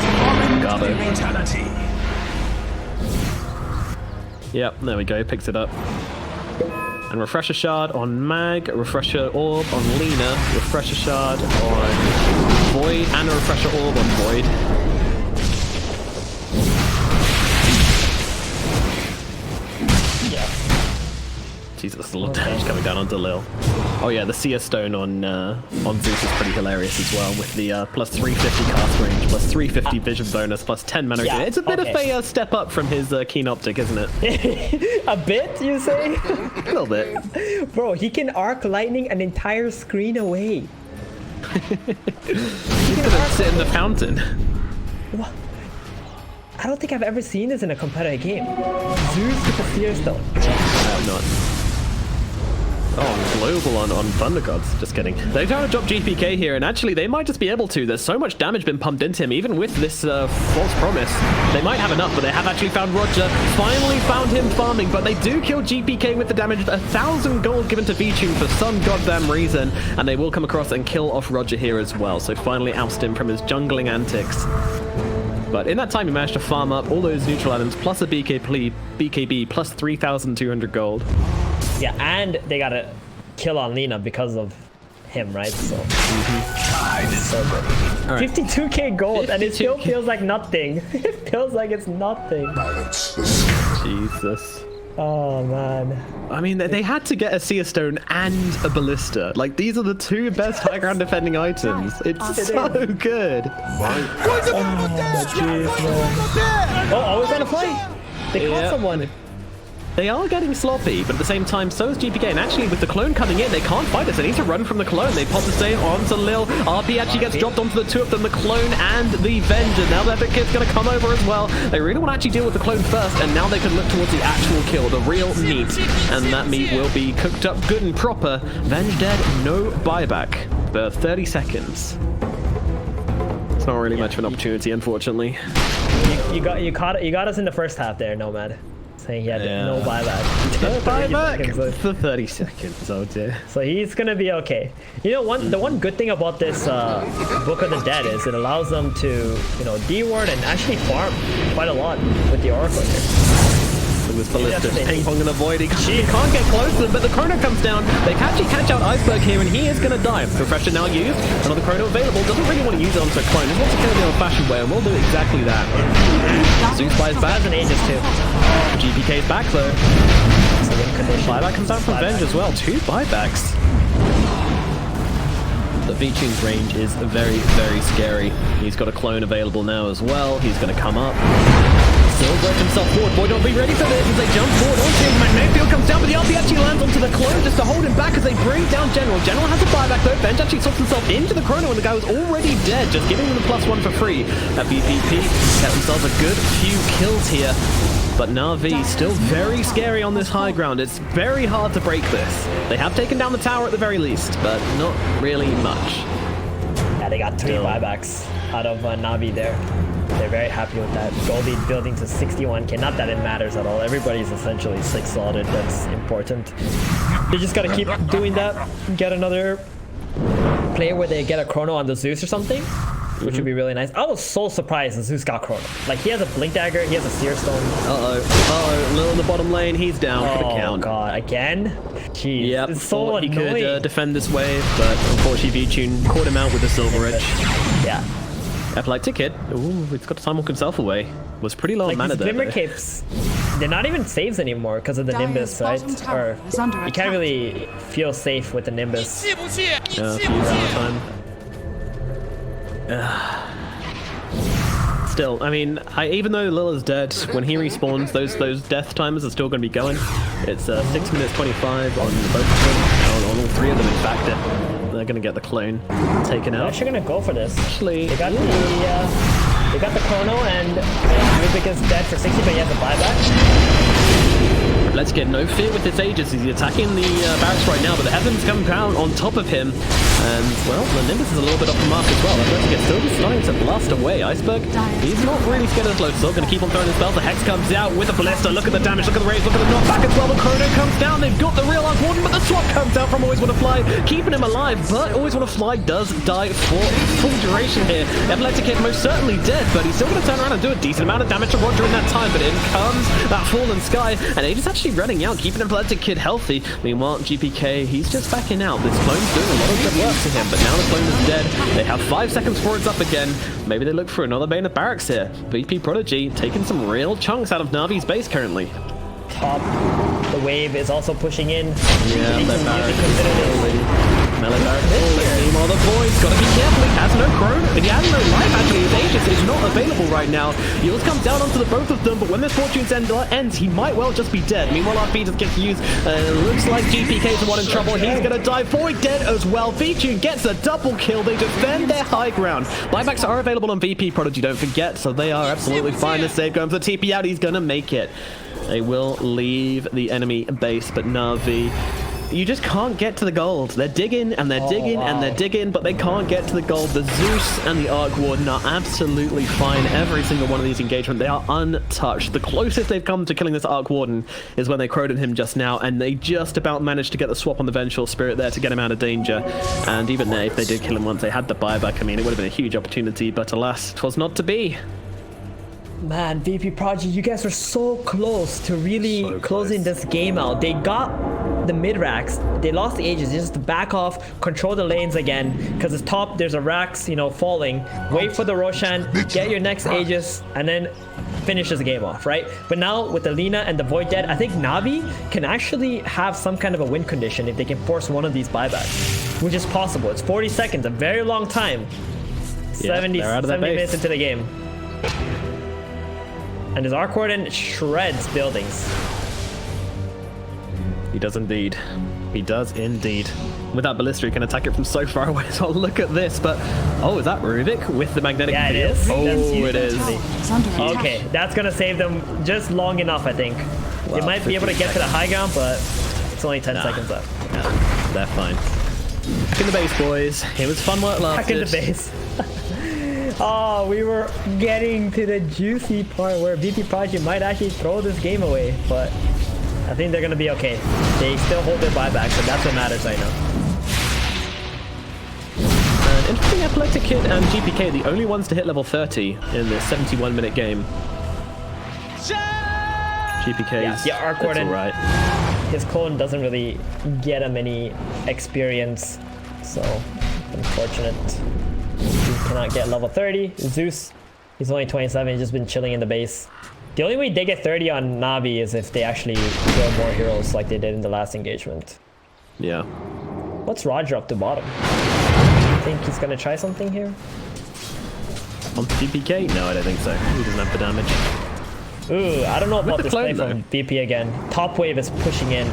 garbo. Fatality. Yep, there we go. Picks it up. And Refresher Shard on Mag, Refresher Orb on Lena, Refresher Shard on Void, and a Refresher Orb on Void. Yeah. Jesus, a lot of damage coming down on Delil. Oh yeah, the Seer Stone on Zeus is pretty hilarious as well, with the plus 350 cast range, plus 350 vision bonus, plus 10 mana. Yeah, It's a bit of okay. a step up from his Keen Optic, isn't it? A bit, you say? A little bit. Bro, he can arc lightning an entire screen away. He's gonna sit in the fountain. What? I don't think I've ever seen this in a competitive game. Zeus with the Seer Stone. I have not. Oh, global on Thunder Gods. Just kidding. They're trying to drop GPK here, and actually they might just be able to. There's so much damage been pumped into him, even with this false promise. They might have enough, but they have actually found Roger. Finally found him farming, but they do kill GPK with the damage. 1,000 gold given to V-Tune for some goddamn reason, and they will come across and kill off Roger here as well. So finally oust him from his jungling antics. But in that time, he managed to farm up all those neutral items, plus a BKB, plus 3,200 gold. Yeah, and they got a kill on Lena because of him, right? So, so good. All right. 52k gold, and it still 52K. feels like nothing. It feels like it's nothing. Jesus. Oh man. I mean, they had to get a Seer Stone and a Ballista. Like, these are the two best high ground defending items. It's so good. Oh, always on a fight. They caught someone. They are getting sloppy, but at the same time, so is GPK. And actually, with the clone coming in, they can't fight this. They need to run from the clone. They pop the stay onto Lil. RP actually gets dropped onto the two of them, the clone and the Venger. Now the Epic Kid's going to come over as well. They really want to actually deal with the clone first, and now they can look towards the actual kill, the real meat. And that meat will be cooked up good and proper. Venge dead, no buyback for 30 seconds. It's not really much of an opportunity, unfortunately. You got us in the first half there, Nomad. Saying he had no buyback. No buyback for 30 seconds, oh dear. So he's gonna be okay. You know, the one good thing about this Book of the Dead is it allows them to, you know, D-ward and actually farm quite a lot with the Oracle here. With Ballista, ping-pong and avoiding. He can't get close to them, but the Chrono comes down. They can actually catch out Iceberg here, and he is going to die. Refresher now used. Another Chrono available. Doesn't really want to use it onto a clone. Just wants to kill the old-fashioned way, and we'll do exactly that. Zeus buys back. And Aegis too. GPK's back, though. Buyback comes out from Venge as well. 2 buybacks. The V-Tune's range is very, very scary. He's got a clone available now as well. He's going to come up. Still break himself forward. Boy, don't be ready for this as they jump forward onto him. Mayfield comes down, but the RP actually lands onto the clone just to hold him back as they bring down General. General has a buyback though. Benj actually swaps himself into the Chrono and the guy was already dead, just giving him the +1 for free. That VP.P kept themselves a good few kills here. But NAVI still very scary on this high ground. It's very hard to break this. They have taken down the tower at the very least, but not really much. Yeah, they got 3 buybacks out of NAVI there. They're very happy with that. Goldie building to 61k. Not that it matters at all. Everybody's essentially 6 slotted. That's important. They just gotta keep doing that. Get another play where they get a Chrono on the Zeus or something, which would be really nice. I was so surprised that Zeus got Chrono. Like, he has a Blink Dagger, he has a Seer Stone. Lil in the bottom lane, he's down for the count. Oh god, again? Jeez, yep, it's so he annoying. could defend this wave, but unfortunately V-Tune caught him out with the Silver Edge. Yeah. epileptic1d. Ooh, he's got to time walk himself away. Was pretty low Like mana these there. Glimmer Capes, they're not even saves anymore because of the Nimbus, right? Or you can't really feel safe with the Nimbus. Yeah, a few round time. Still, I mean, even though Lil is dead, when he respawns, those death timers are still going to be going. It's 6 minutes 25 on both of them, on all 3 of them, in fact. They're going to get the clone taken out. They're actually going to go for this. Actually, they got the Chrono, and Rubik is dead for 60, but he has a buyback. Let's get no fear with his Aegis. He's attacking the barracks right now, but the Heavens come down on top of him. And, well, the Nimbus is a little bit off the mark as well. Athletic still just starting to blast away. Iceberg, he's not really scared of the slow. Still going to keep on throwing his spells. The Hex comes out with a Ballista. Look at the damage, look at the rage, look at the knockback as well. The Chrono comes down. They've got the real Arc Warden, but the swap comes out from Always Want to Fly, keeping him alive. But Always Want to Fly does die for full duration here. Epileptic Kid most certainly dead, but he's still going to turn around and do a decent amount of damage to Roger in that time. But in comes that Fallen Sky, and Aegis actually running out, keeping Epileptic Kid healthy. Meanwhile, GPK, he's just backing out. This clone's doing a lot of good work to him, but now the clone is dead. They have 5 seconds before it's up again. Maybe they look for another Bane of Barracks here. VP Prodigy taking some real chunks out of Navi's base currently. Top, the wave is also pushing in. Yeah, that Barracks. Melee Barracks. Meanwhile, the boy's got to be careful. He has no Chrono. He has no life, actually. His Aegis is not available right now. He'll come down onto the both of them, but when this Fortune's end ends, he might well just be dead. Meanwhile, RP just gets used. Looks like GPK's the one in trouble. He's going to die. Void dead as well. V-Tune gets a double kill. They defend their high ground. Buybacks are available on VP Prodigy, don't forget, so they are absolutely fine. The save comes the TP out. He's going to make it. They will leave the enemy base, but Navi, you just can't get to the gold. They're digging and they're digging and they're digging, but they can't get to the gold. The Zeus and the Arc Warden are absolutely fine. Every single one of these engagements, they are untouched. The closest they've come to killing this Arc Warden is when they crowed him just now, and they just about managed to get the swap on the Vengeful Spirit there to get him out of danger. And even there, if they did kill him once they had the buyback, I mean, it would have been a huge opportunity, but alas, 'twas not to be. Man, VP Project, you guys are so close to really closing this game out. They got the mid-racks. They lost the Aegis. They just to back off, control the lanes again. Because it's top, there's a Rax, you know, falling. Wait for the Roshan, get your next Aegis, and then finishes the game off, right? But now with the Lina and the Void dead, I think Navi can actually have some kind of a win condition if they can force one of these buybacks, which is possible. It's 40 seconds, a very long time. Yeah, 70 they're out of their minutes base. into the game. And his Arc Warden shreds buildings. He does indeed. He does indeed. With that ballista, he can attack it from so far away. So look at this. But oh, is that Rubik with the magnetic? Yeah, it field? is. Oh, That's it is. It's under attack. Okay, that's gonna save them just long enough, I think. They Wow, might be able to 15 get to the high ground, but it's only 10 seconds left. Yeah, they're fine. Back in the base, boys. It was fun while it lasted. Back in the base. Oh, we were getting to the juicy part where VP Project might actually throw this game away, but I think they're gonna be okay. They still hold their buyback, so that's what matters right now. And interesting, epileptic1d and GPK, the only ones to hit level 30 in this 71-minute game. GPK's, Yeah, Arc Warden. all right. His clone doesn't really get him any experience, so unfortunate. He cannot get level 30. Zeus, he's only 27. He's just been chilling in the base. The only way they get 30 on Navi is if they actually kill more heroes like they did in the last engagement. Yeah. What's Roger up to bottom? I think he's gonna try something here. On GPK? No, I don't think so. He doesn't have the damage. Ooh, I don't know about the this play clone, from VP again. Top wave is pushing in.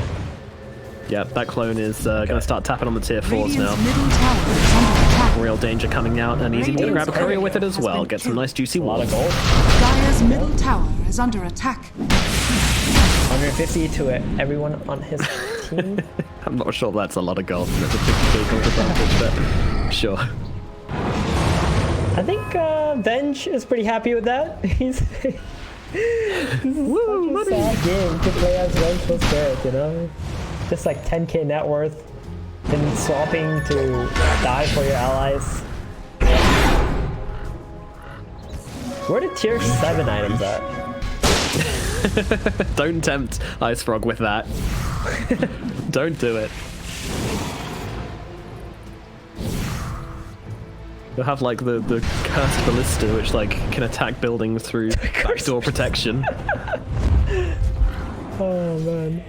Yeah, that clone is going to start tapping on the tier 4s now. Radiant's middle tower is under attack. Real danger coming out, and he's even going to grab a courier with it as well. Get some nice juicy A lot of walls. gold. Dire's middle tower is under attack. 150 to everyone on his team. I'm not sure that's a lot of gold. That's a 50k gold advantage, but sure. I think Venge is pretty happy with that. He's Woo, such a sad game to play as Vengeful Spirit, you know? Just like 10k net worth, then swapping to die for your allies. Where are the tier 7 items at? Don't tempt Ice Frog with that. Don't do it. You'll have like the cursed ballista, which like can attack buildings through backdoor protection. Oh man.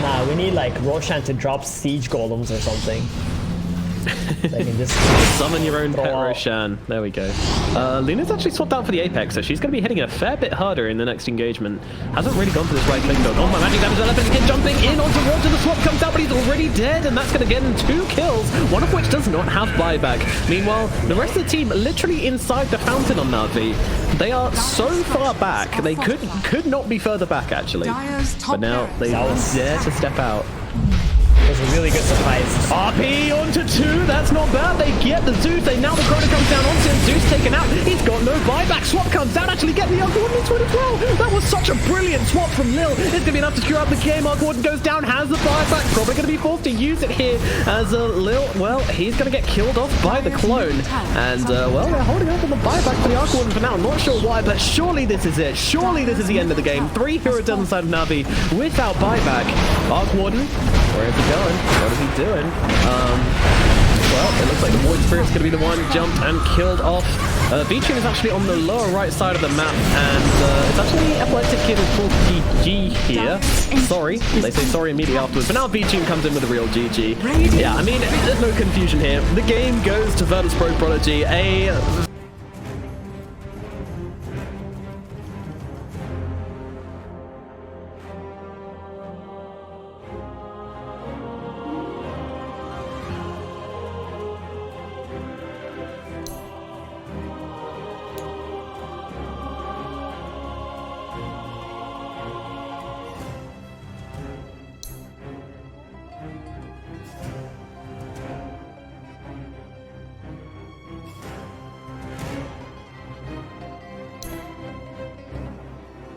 Nah, we need like Roshan to drop siege golems or something. They can just Summon your own throw pet out. Roshan. There we go. Luna's actually swapped out for the Apex, so she's going to be hitting it a fair bit harder in the next engagement. Hasn't really gone for this right click though. Oh, my magic damage on Epic jumping in onto Roger. The swap comes out, but he's already dead, and that's going to get him 2 kills, one of which does not have buyback. Meanwhile, the rest of the team literally inside the fountain on Navi. They are so far back. They could not be further back actually. Dire's top But now they was- dare to step out. It was a really good surprise. RP onto 2, that's not bad. They get the Zeus. Now the Chrono comes down onto him. Zeus taken out. He's got no buyback. Swap comes out, actually getting the Arc Warden into it as well. That was such a brilliant swap from Lil. It's going to be enough to secure out the game. Arc Warden goes down, has the buyback. Probably going to be forced to use it here as Lil, well, he's going to get killed off by the clone. And, well, they're holding up on the buyback for the Arc Warden for now. I'm not sure why, but surely this is it. Surely this is the end of the game. 3 heroes on the side of Navi without buyback. Arc Warden, where is he going? What is he doing? Well, it looks like the Void Spirit's going to be the one jumped and killed off. VP is actually on the lower right side of the map, and it's actually epileptic1d is called GG here. Sorry. They say sorry immediately afterwards, but now VP comes in with a real GG. Yeah, I mean, there's no confusion here. The game goes to Virtus Pro Prodigy. A